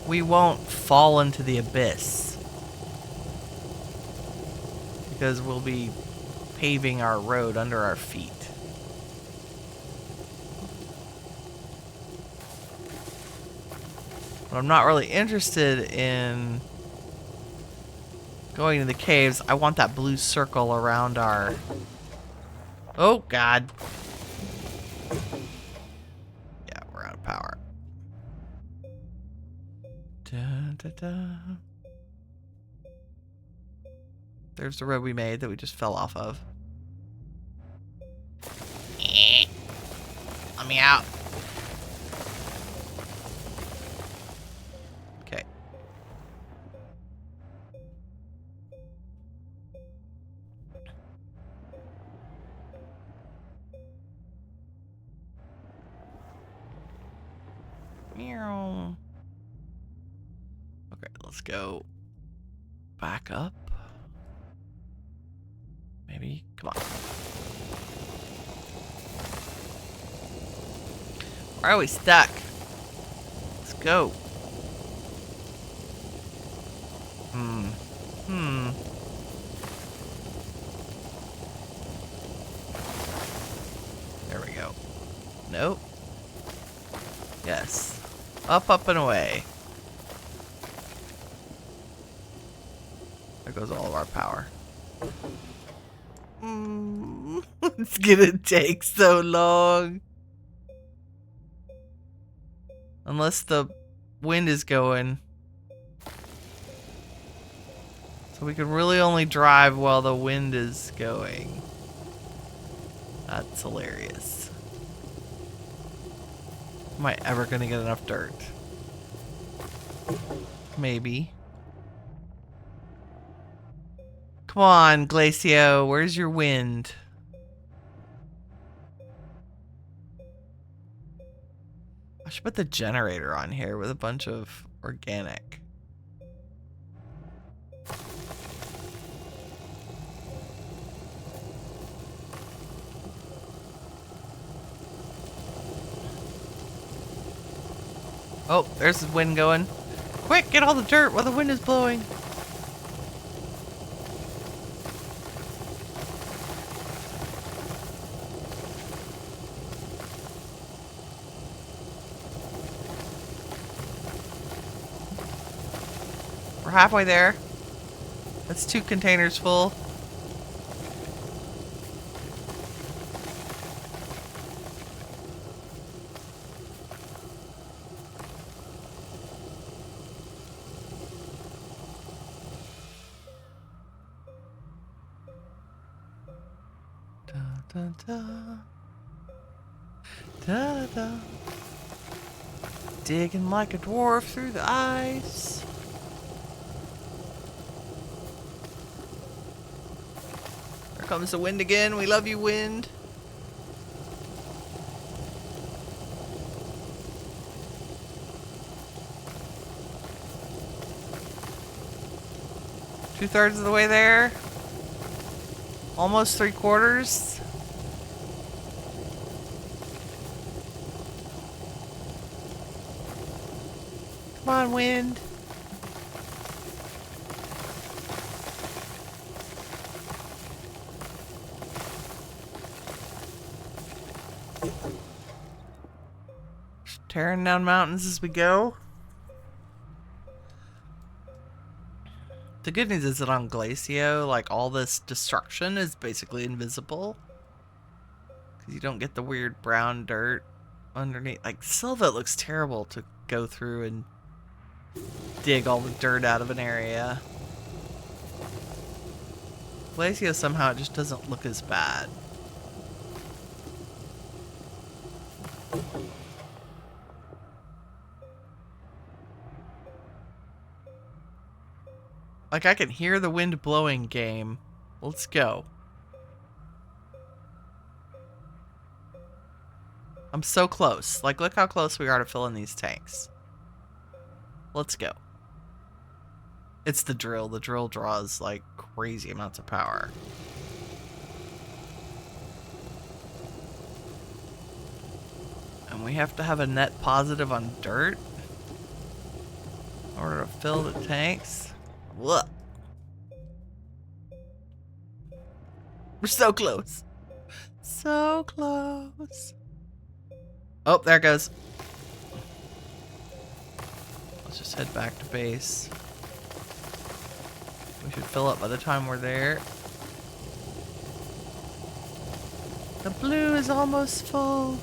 we won't fall into the abyss. Because we'll be paving our road under our feet. But I'm not really interested in going to the caves. I want that blue circle around our... Oh, God. Yeah, we're out of power. Da, da, da. There's the road we made that we just fell off of. Let me out. Okay. Meow. Okay, let's go back up. Maybe. Come on. Why are we stuck? Let's go. There we go. Nope. Yes. Up, up, and away. There goes all of our power. It's gonna take so long. Unless the wind is going. So we can really only drive while the wind is going. That's hilarious. Am I ever gonna get enough dirt? Maybe. Come on, Glacio, where's your wind? I should put the generator on here with a bunch of organic. Oh, there's the wind going. Quick, get all the dirt while the wind is blowing. We're halfway there. That's 2 containers full. Da, da, da, da. Digging like a dwarf through the ice. Here comes the wind again. We love you, wind. Two-thirds of the way there. Almost 3/4. Come on, wind. Just tearing down mountains as we go. The good news is that on Glacio, like, all this destruction is basically invisible. Because you don't get the weird brown dirt underneath. Like, Silva looks terrible to go through and dig all the dirt out of an area. Glacio somehow it just doesn't look as bad. Like, I can hear the wind blowing, game. Let's go. I'm so close. Like, look how close we are to filling these tanks. Let's go. It's the drill. The drill draws like crazy amounts of power. And we have to have a net positive on dirt in order to fill the tanks. What? We're so close. So close. Oh, there it goes. Let's just head back to base. We should fill up by the time we're there. The blue is almost full.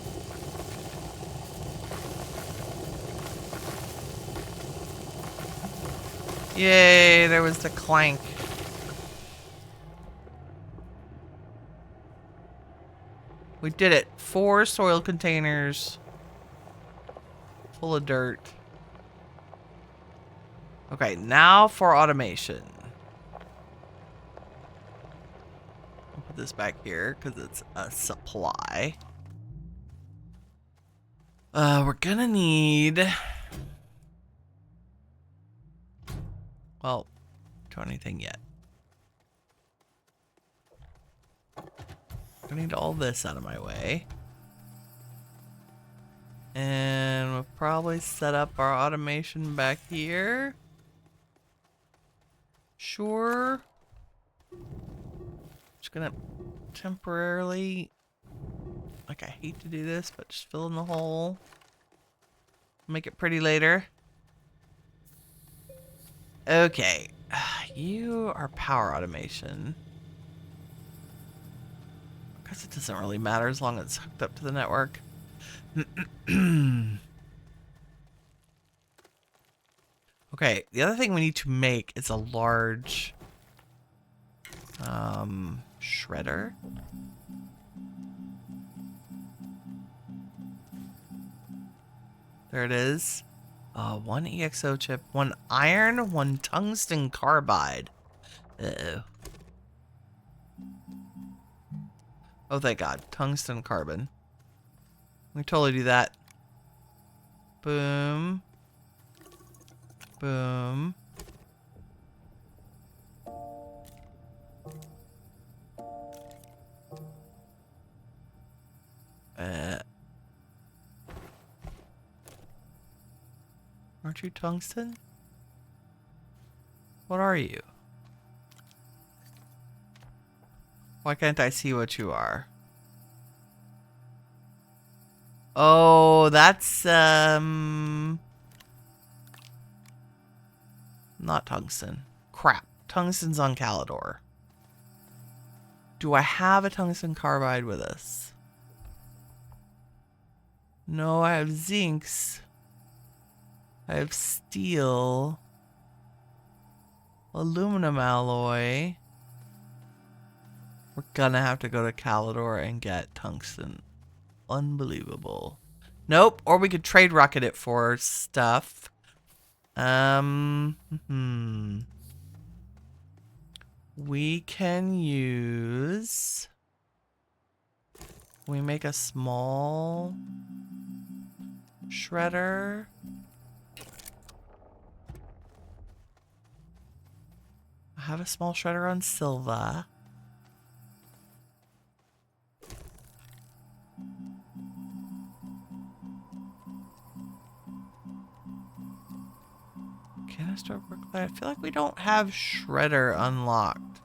Yay, there was the clank. We did it. 4 soil containers full of dirt. Okay, now for automation. I'll put this back here because it's a supply. We're gonna need... Well, don't anything yet. I need all this out of my way. And we'll probably set up our automation back here. Sure. Just gonna temporarily, like, I hate to do this, but just fill in the hole. Make it pretty later. Okay. You are power automation. Because it doesn't really matter as long as it's hooked up to the network. Okay, the other thing we need to make is a large shredder. There it is. 1 EXO chip, 1 iron, 1 tungsten carbide. Uh-oh. Oh, thank God. Tungsten carbon. We totally do that. Boom. Boom. Aren't you tungsten? What are you? Why can't I see what you are? Oh, that's, not tungsten. Crap. Tungsten's on Calidor. Do I have a tungsten carbide with us? No, I have zincs. I have steel. Aluminum alloy. We're gonna have to go to Calidor and get tungsten. Unbelievable. Nope, or we could trade rocket it for stuff. We can use... We make a small shredder. I have a small shredder on Silva. Canister work light. I feel like we don't have shredder unlocked.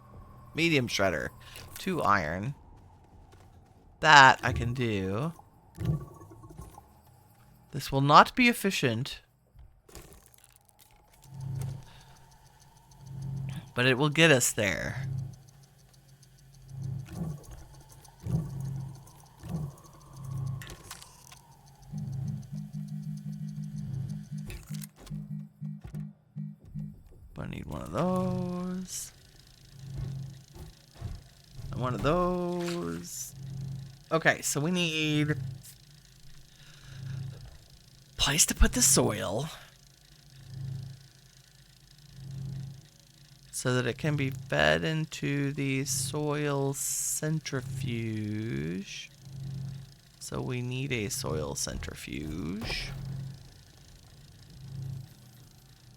Medium shredder. 2 iron. That I can do. This will not be efficient. But it will get us there. I need one of those. And one of those. Okay, so we need a place to put the soil so that it can be fed into the soil centrifuge. So we need a soil centrifuge.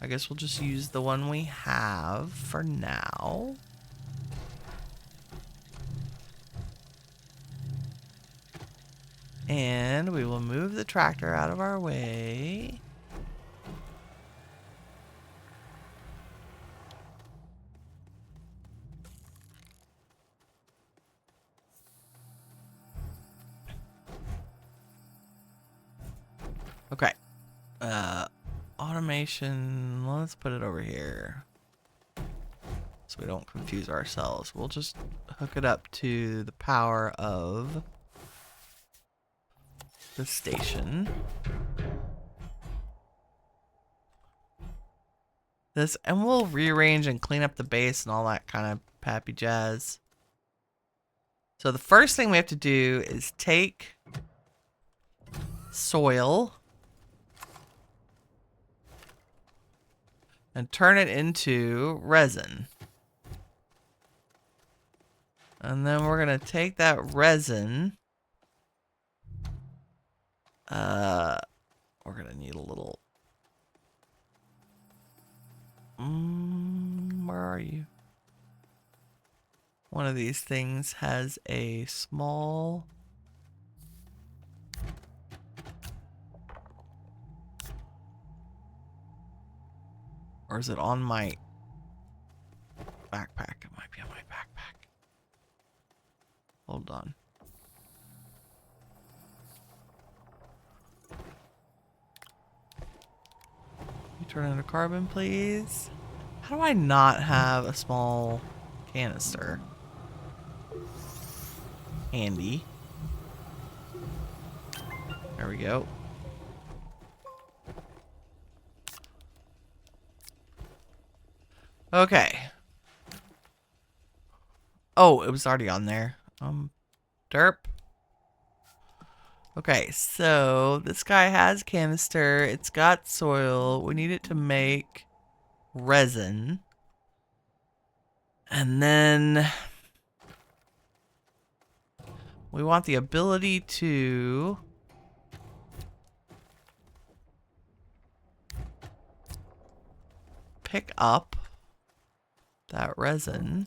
I guess we'll just use the one we have for now. And we will move the tractor out of our way. Okay. Automation, let's put it over here so we don't confuse ourselves. We'll just hook it up to the power of the station. And we'll rearrange and clean up the base and all that kind of pappy jazz. So the first thing we have to do is take soil and turn it into resin. And then we're going to take that resin. We're going to need a little... where are you? One of these things has a small... Or is it on my backpack? It might be on my backpack. Hold on. You turn into carbon, please. How do I not have a small canister handy? There we go. Okay. Oh, it was already on there. Derp. Okay, so this guy has canister. It's got soil. We need it to make resin. And then we want the ability to pick up that resin.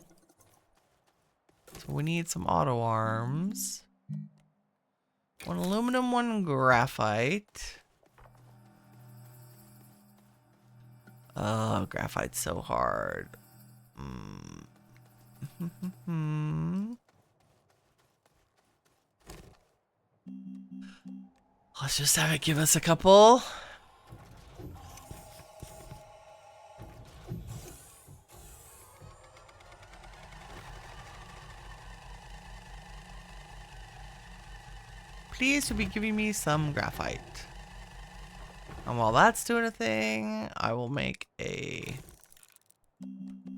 So we need some auto arms. One aluminum, one graphite. Oh, graphite's so hard. Let's just have it give us a couple. Please be giving me some graphite. And while that's doing a thing, I will make a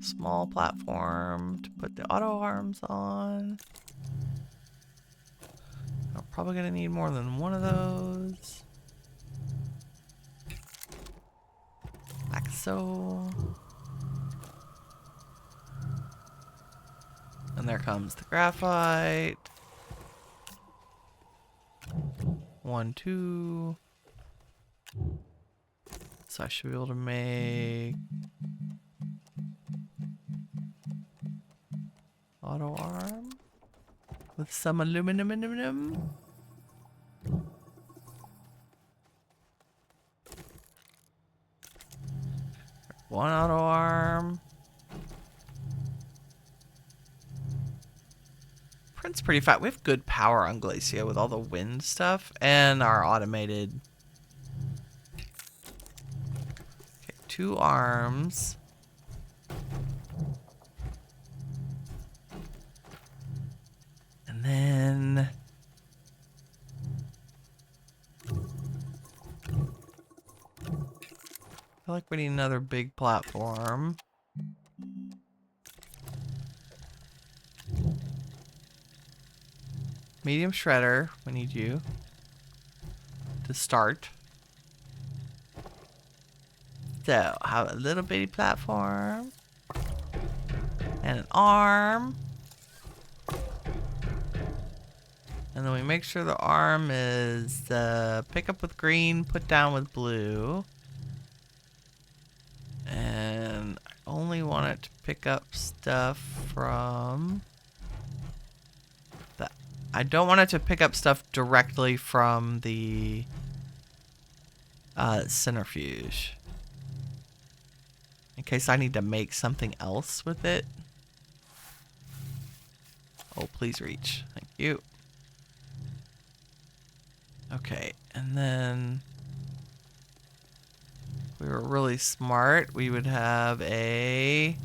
small platform to put the auto arms on. I'm probably gonna need more than one of those. Like so. And there comes the graphite. 1, 2. So I should be able to make auto arm with some aluminum. One auto arm. Print's pretty fast. We have good power on Glacia with all the wind stuff and our automated. Okay, 2 arms. And then I feel like we need another big platform. Medium shredder, we need you to start. So, have a little bitty platform and an arm. And then we make sure the arm is pick up with green, put down with blue. And I only want it to pick up stuff from the... I don't want it to pick up stuff directly from the centrifuge. In case I need to make something else with it. Oh, please reach. Thank you. Okay, and then if we were really smart, we would have a...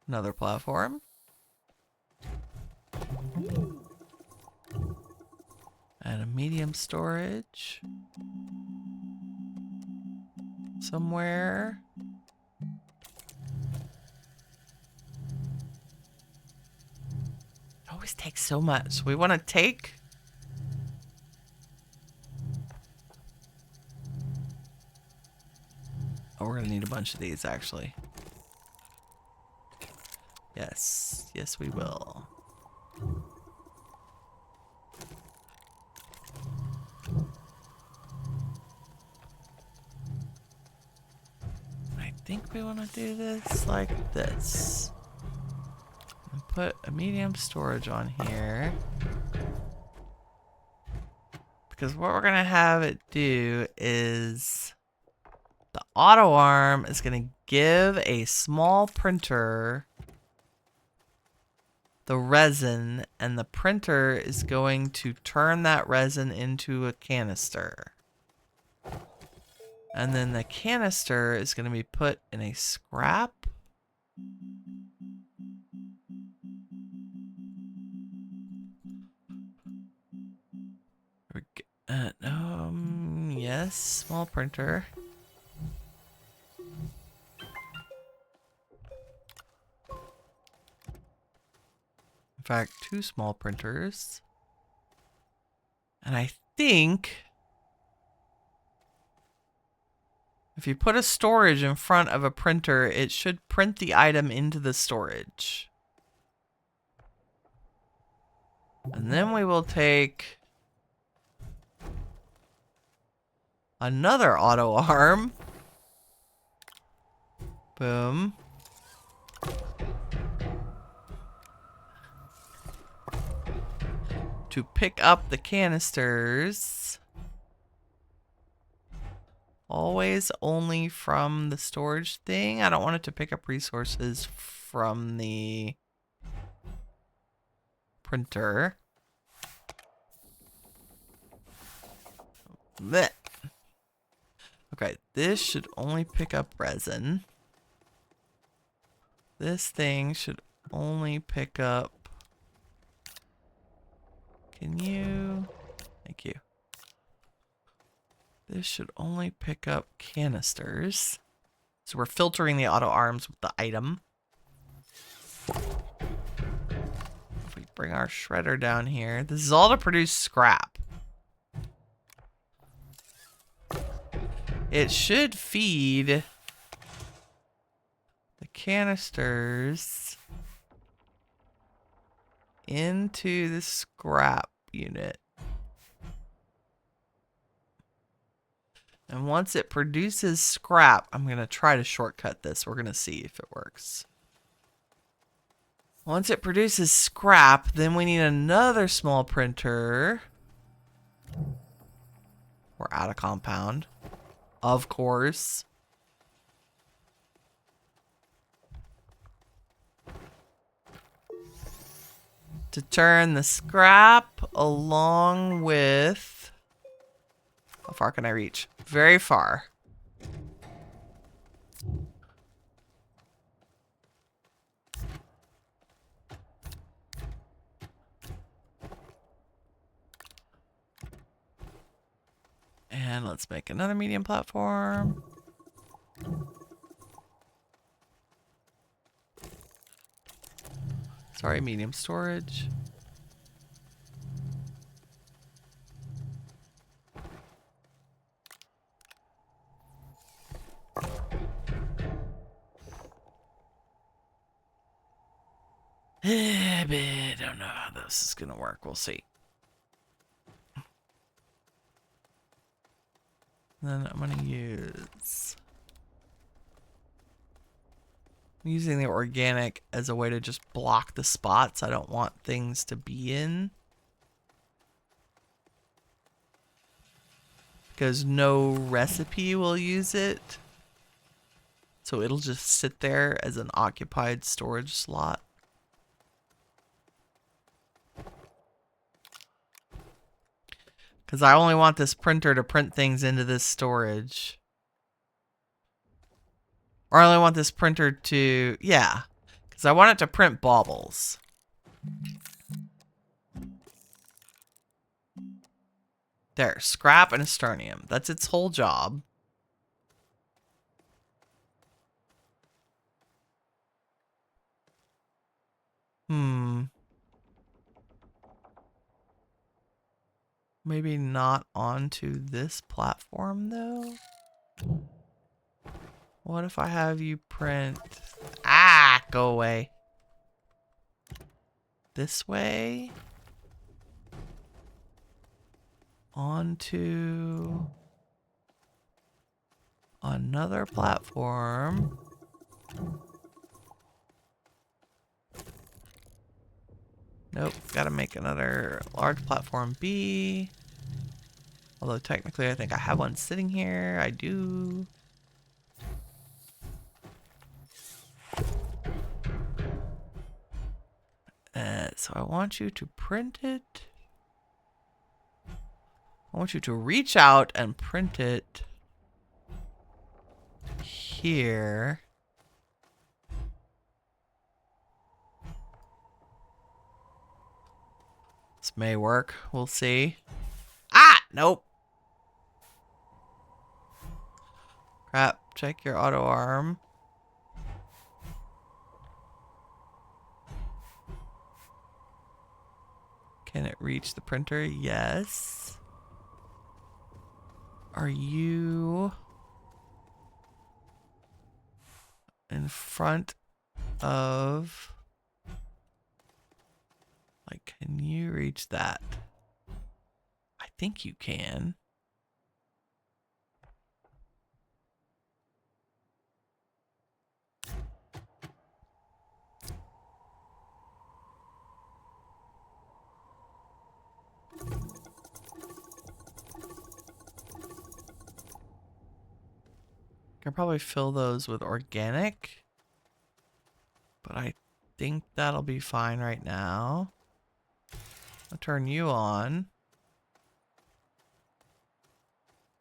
another platform. And a medium storage. Somewhere. It always takes so much. We want to take... oh, we're going to need a bunch of these, actually. Yes. Yes, we will. I think we want to do this like this. And put a medium storage on here. Because what we're going to have it do is... the auto arm is going to give a small printer the resin, and the printer is going to turn that resin into a canister. And then the canister is going to be put in a scrap. Yes, small printer. In fact, 2 small printers. And I think if you put a storage in front of a printer, it should print the item into the storage. And then we will take another auto arm. Boom. To pick up the canisters. Always only from the storage thing. I don't want it to pick up resources from the printer. Blech. Okay, this should only pick up resin. This thing should only pick up... can you... thank you. This should only pick up canisters. So we're filtering the auto arms with the item. If we bring our shredder down here, this is all to produce scrap. It should feed the canisters into the scrap unit. And once it produces scrap, I'm going to try to shortcut this. We're going to see if it works. Once it produces scrap, then we need another small printer. We're out of compound. Of course. To turn the scrap along with... how far can I reach? Very far. And let's make another medium platform. Sorry, medium storage. But I don't know how this is gonna work. We'll see. Then I'm gonna use... I'm using the organic as a way to just block the spots I don't want things to be in. Because no recipe will use it. So it'll just sit there as an occupied storage slot. Because I only want this printer to print things into this storage. Or I only want this printer to... Yeah. Because I want it to print baubles. There. Scrap and Astroneer. That's its whole job. Maybe not onto this platform, though? What if I have you print... Ah! Go away. This way? Onto... another platform. Nope, gotta make another large platform B. Although technically I think I have one sitting here. I do. So I want you to print it. I want you to reach out and print it here. This may work. We'll see. Ah! Nope. Crap. Check your auto arm. Can it reach the printer? Yes. Are you in front of... Like, can you reach that? I think you can. Can probably fill those with organic, but I think that'll be fine right now. I'll turn you on.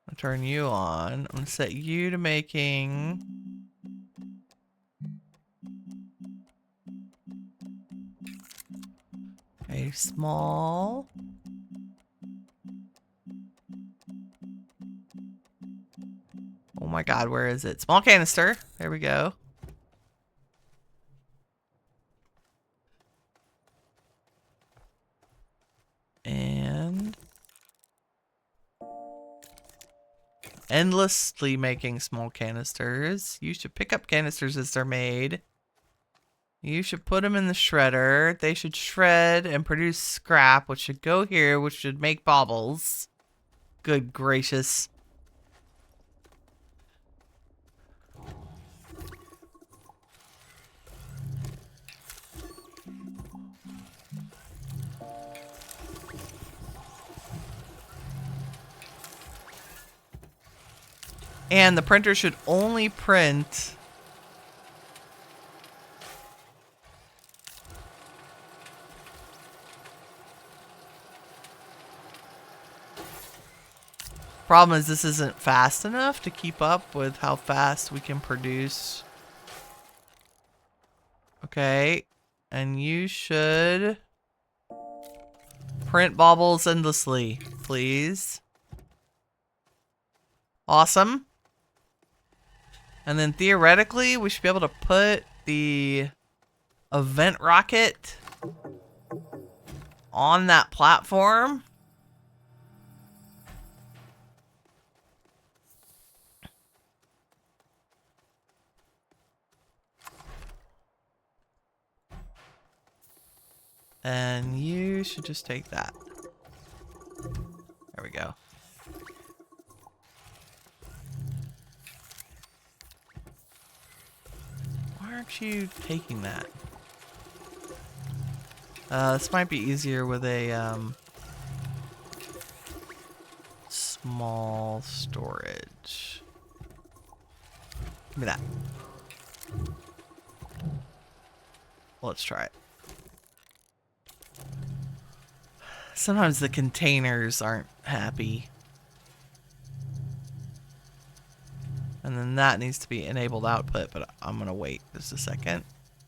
I'll turn you on. I'm gonna set you to making a small oh my god, where is it? Small canister. There we go. And endlessly making small canisters. You should pick up canisters as they're made. You should put them in the shredder. They should shred and produce scrap, which should go here, which should make baubles. Good gracious. And the printer should only print problem is this isn't fast enough to keep up with how fast we can produce. Okay. And you should print baubles endlessly, please. Awesome. And then theoretically, we should be able to put the event rocket on that platform. And you should just take that. There we go. aren't you taking that? This might be easier with a small storage. Give me that. Let's try it. Sometimes the containers aren't happy. And then that needs to be enabled output, but I'm gonna wait just a second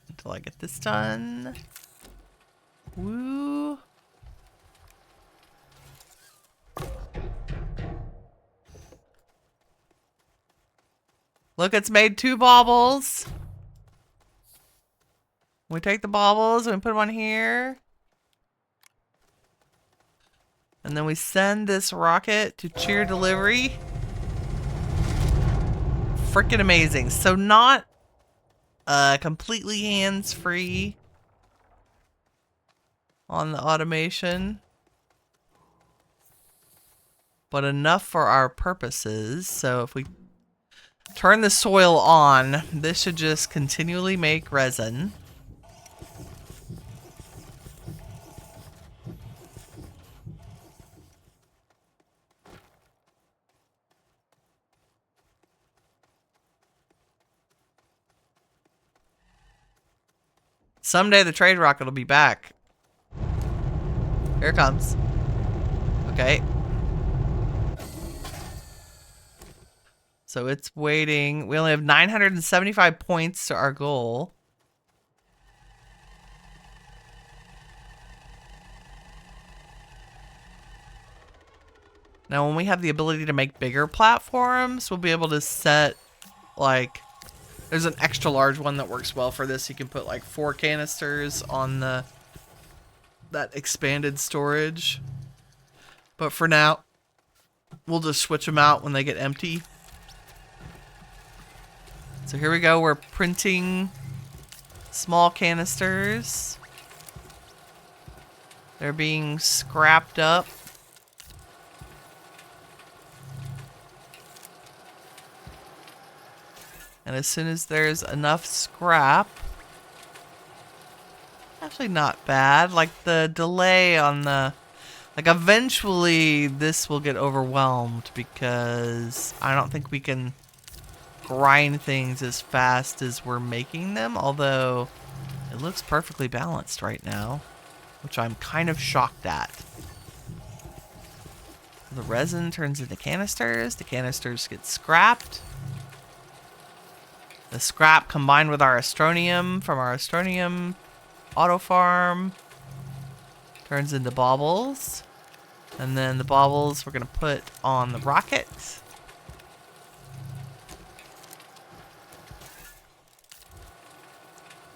until I get this done. Woo. Look, it's made 2 baubles. We take the baubles and we put them on here. And then we send this rocket to cheer delivery. Freaking amazing. So not completely hands-free on the automation, but enough for our purposes. So if we turn the soil on, this should just continually make resin. Someday the trade rocket will be back. Here it comes. Okay. So it's waiting. We only have 975 points to our goal. Now, when we have the ability to make bigger platforms, we'll be able to set, like, there's an extra large one that works well for this. You can put, like, 4 canisters on that expanded storage. But for now, we'll just switch them out when they get empty. So here we go. We're printing small canisters. They're being scrapped up. And as soon as there's enough scrap, actually not bad. Like the delay on the, like eventually this will get overwhelmed because I don't think we can grind things as fast as we're making them. Although it looks perfectly balanced right now, which I'm kind of shocked at. The resin turns into canisters. The canisters get scrapped. The scrap combined with our astronium from our astronium auto farm turns into baubles. And then the baubles we're going to put on the rocket.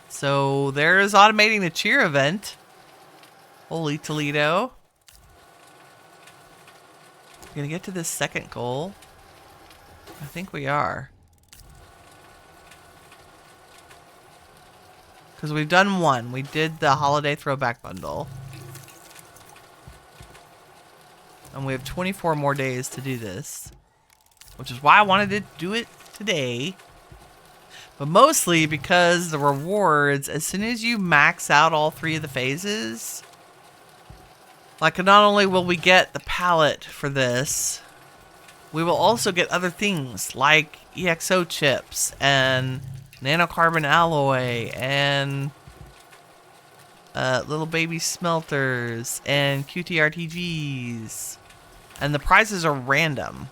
So there's automating the cheer event. Holy Toledo. We're going to get to this second goal. I think we are. Because we've done one. We did the holiday throwback bundle. And we have 24 more days to do this. Which is why I wanted to do it today. But mostly because the rewards, as soon as you max out all 3 of the phases, like not only will we get the palette for this, we will also get other things like EXO chips and nanocarbon alloy and little baby smelters and QTRTGs. And the prizes are random,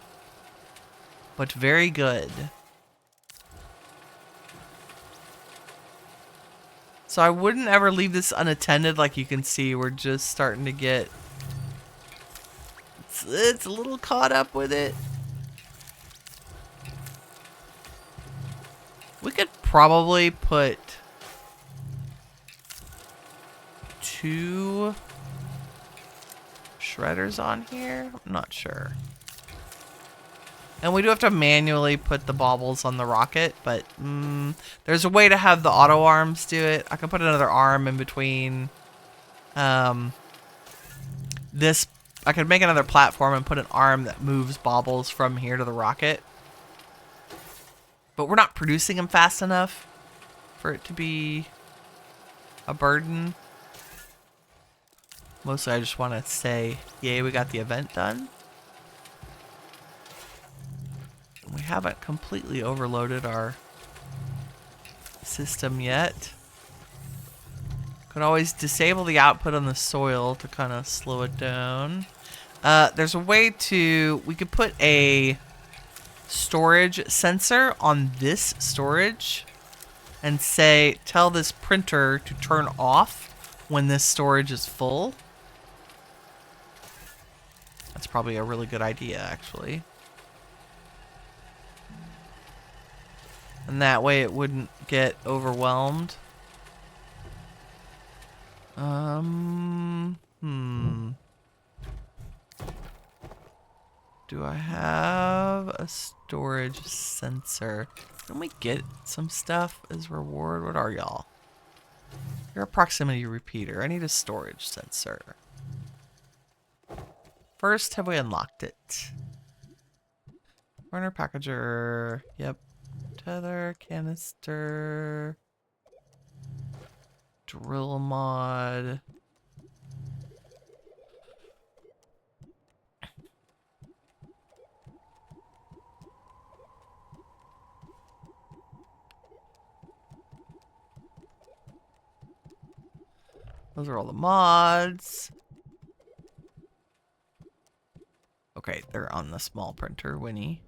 but very good. So I wouldn't ever leave this unattended. Like you can see, we're just starting to get... It's a little caught up with it. We could probably put 2 shredders on here. I'm not sure. And we do have to manually put the baubles on the rocket, but there's a way to have the auto arms do it. I can put another arm in between this. I could make another platform and put an arm that moves baubles from here to the rocket. But we're not producing them fast enough. for it to be a burden. Mostly I just want to say, yay, we got the event done. We haven't completely overloaded our system yet. Could always disable the output on the soil to kind of slow it down. There's a way to, we could put a storage sensor on this storage and say, tell this printer to turn off when this storage is full. That's probably a really good idea, actually. And that way it wouldn't get overwhelmed. Do I have a storage sensor? Can we get some stuff as reward? What are y'all? You're a proximity repeater. I need a storage sensor. First, have we unlocked it? Burner packager. Yep. Tether, canister. Drill mod. Those are all the mods. Okay, they're on the small printer, Winnie.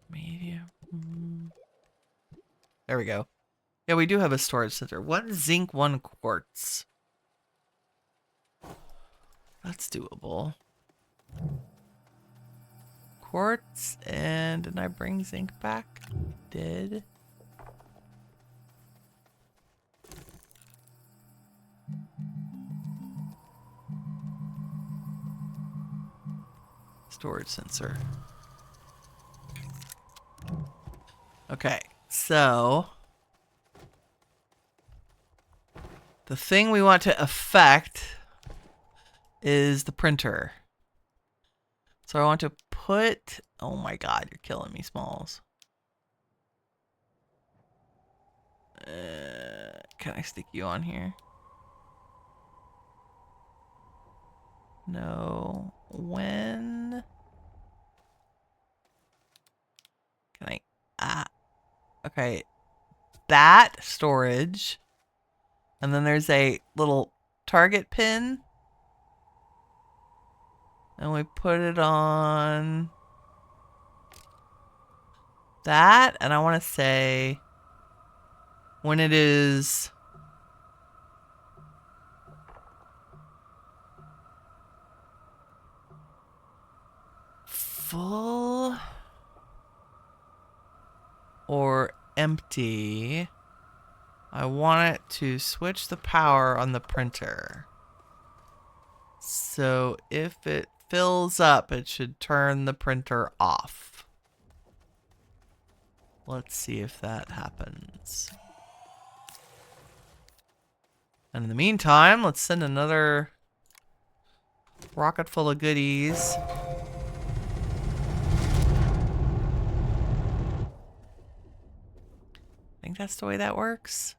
Medium. There we go. Yeah, we do have a storage sensor. 1 zinc, 1 quartz. That's doable. Quartz, and didn't I bring zinc back? Did. Storage sensor. Okay, so the thing we want to affect is the printer. So I want to put, oh my god, you're killing me, Smalls. Can I stick you on here? No. When? Can I? Okay. That storage. And then there's a little target pin. And we put it on that. And I want to say when it is full or empty, I want it to switch the power on the printer. So if it fills up, it should turn the printer off. Let's see if that happens. And in the meantime, let's send another rocket full of goodies. I think that's the way that works.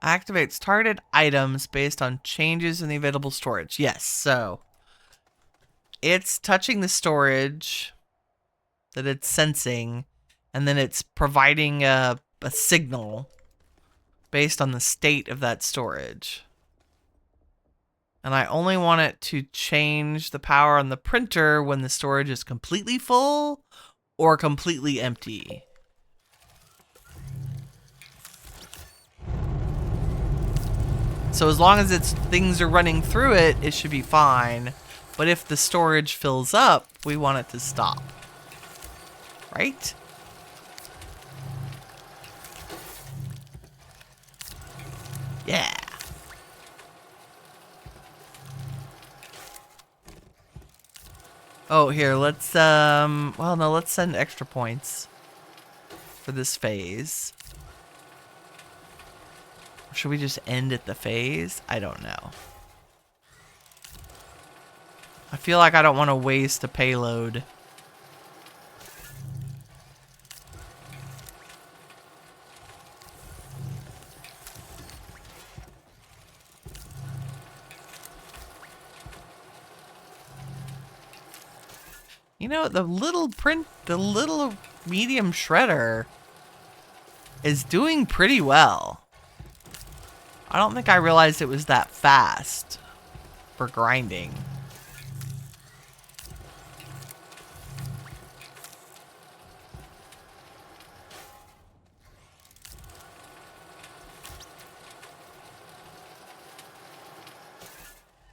Activates targeted items based on changes in the available storage. Yes, so it's touching the storage that it's sensing, and then it's providing a signal based on the state of that storage. And I only want it to change the power on the printer when the storage is completely full or completely empty. So as long as things are running through it, it should be fine. But if the storage fills up, we want it to stop. Right? Yeah. Oh, here, let's, well, no, let's send extra points for this phase. Or should we just end at the phase? I don't know. I feel like I don't want to waste a payload. You know, the little medium shredder is doing pretty well. I don't think I realized it was that fast for grinding.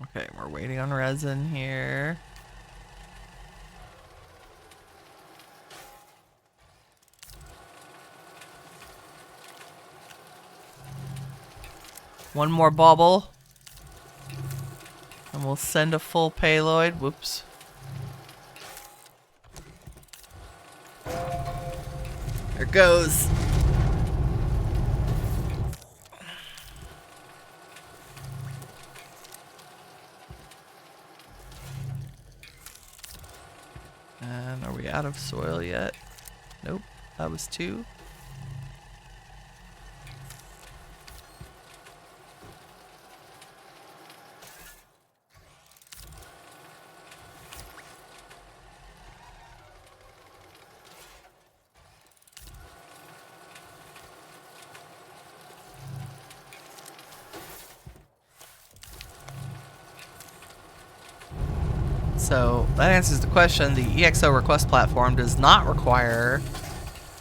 Okay, we're waiting on resin here. One more bubble. And we'll send a full payload. Whoops. There it goes. And are we out of soil yet? Nope, that was 2. So that answers the question. The EXO request platform does not require...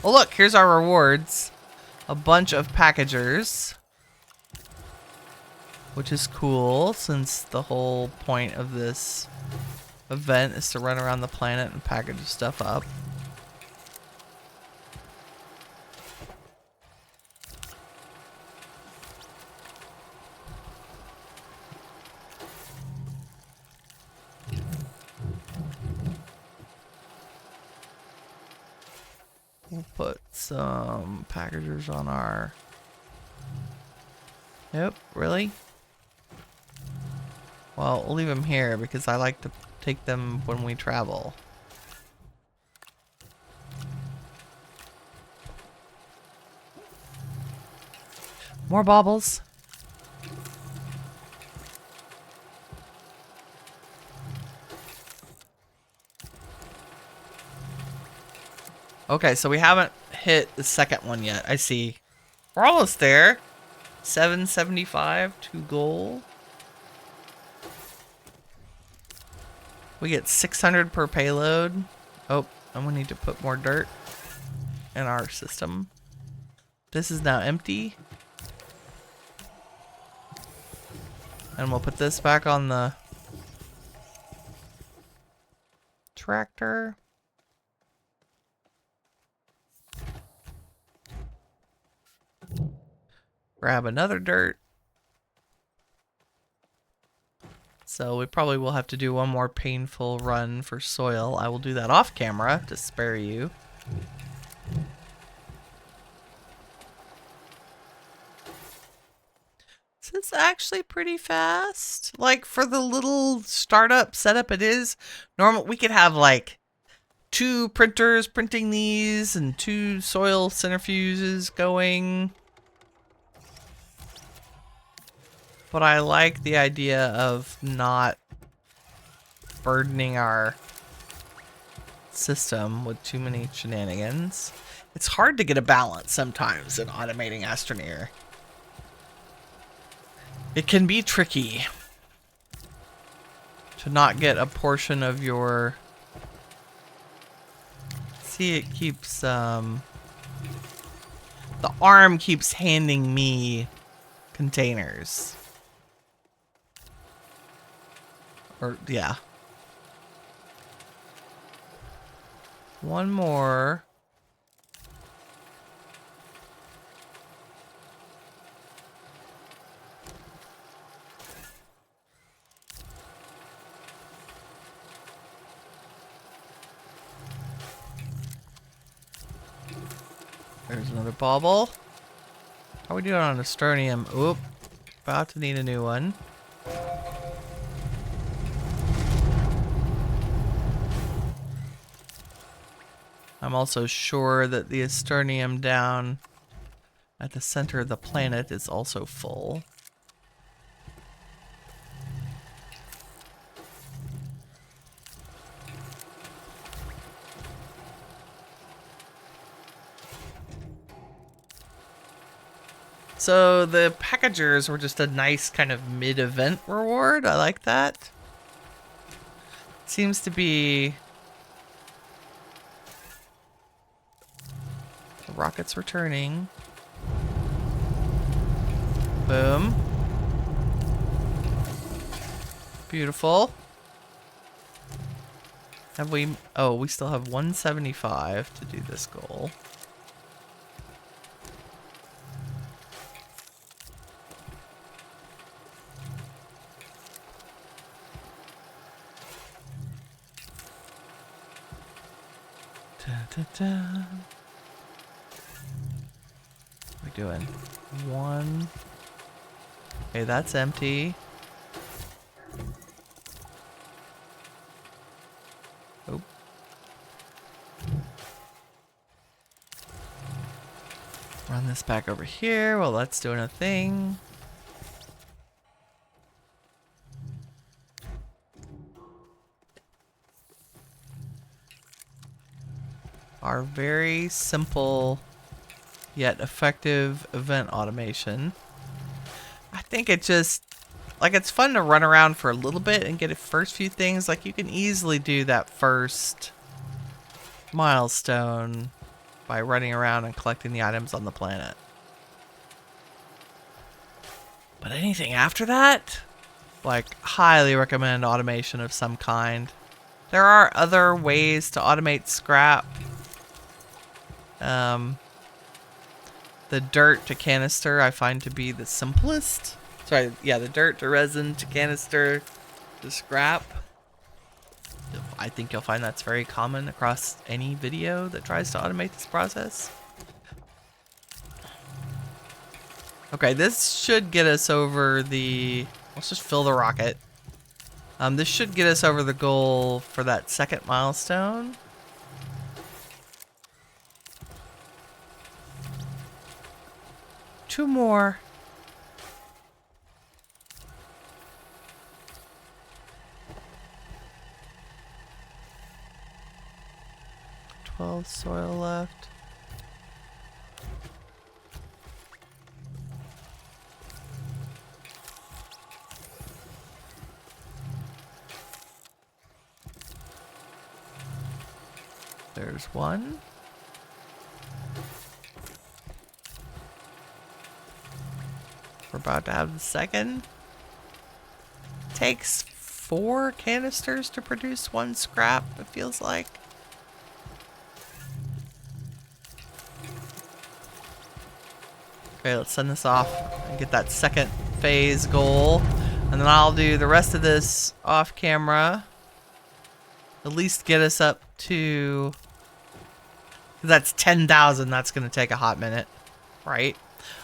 Oh look, here's our rewards. A bunch of packagers. Which is cool, since the whole point of this event is to run around the planet and package stuff up. We'll put some packagers on our... Nope, really? Well, we'll leave them here because I like to take them when we travel. More baubles. Okay, so we haven't hit the second one yet. I see. We're almost there. 775 to goal. We get 600 per payload. Oh, and we need to put more dirt in our system. This is now empty. And we'll put this back on the tractor. Grab another dirt. So we probably will have to do one more painful run for soil. I will do that off camera to spare you. This is actually pretty fast. Like for the little startup setup it is, normal we could have like 2 printers printing these and 2 soil centrifuges going. But I like the idea of not burdening our system with too many shenanigans. It's hard to get a balance sometimes in automating Astroneer. It can be tricky to not get a portion of your... See, it keeps, the arm keeps handing me containers. Or, yeah. One more. There's another bauble. How are we doing on Astroneer? Oop. About to need a new one. I'm also sure that the Astroneer down at the center of the planet is also full. So the packagers were just a nice kind of mid-event reward. I like that. Seems to be... The rocket's returning. Boom. Beautiful. Have we... Oh, we still have 175 to do this goal. Da. What are we doing? 1. Okay, that's empty. Oh. Run this back over here while that's doing a thing. Our very simple yet effective event automation. I think it just, like, it's fun to run around for a little bit and get the first few things. Like, you can easily do that first milestone by running around and collecting the items on the planet. But anything after that, like, highly recommend automation of some kind. There are other ways to automate scrap. The dirt to canister I find to be the simplest. Sorry, yeah, the dirt to resin to canister to scrap. I think you'll find that's very common across any video that tries to automate this process. Okay, this should get us over the... Let's just fill the rocket. This should get us over the goal for that second milestone. Two more. Soil left. There's one. We're about to have the second. Takes 4 canisters to produce 1 scrap, it feels like. Okay, let's send this off and get that second phase goal. And then I'll do the rest of this off camera. At least get us up to... That's 10,000. That's going to take a hot minute. Right?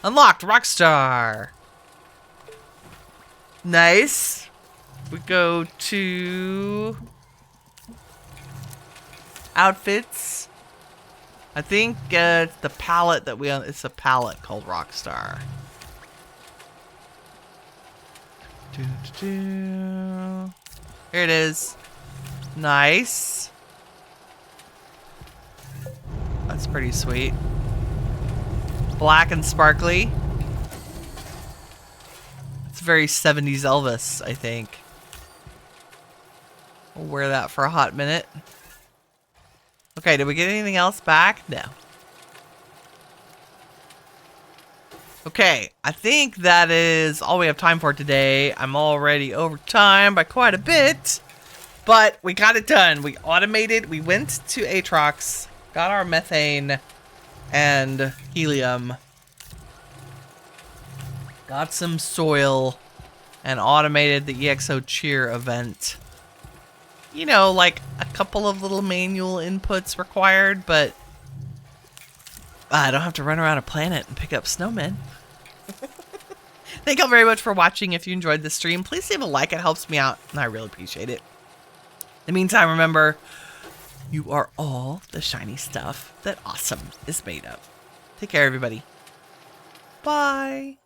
Unlocked Rockstar. Nice. We go to... Outfits. I think it's the palette that it's a palette called Rockstar. Here it is. Nice. That's pretty sweet. Black and sparkly. It's very 70s Elvis, I think. We'll wear that for a hot minute. Okay, did we get anything else back? No. Okay, I think that is all we have time for today. I'm already over time by quite a bit, but we got it done. We automated, we went to Atrox, got our methane and helium, got some soil, and automated the EXO cheer event. You know, like a couple of little manual inputs required, but I don't have to run around a planet and pick up snowmen. Thank you all very much for watching. If you enjoyed this stream, please leave a like. It helps me out, and I really appreciate it. In the meantime, remember, you are all the shiny stuff that awesome is made of. Take care, everybody. Bye.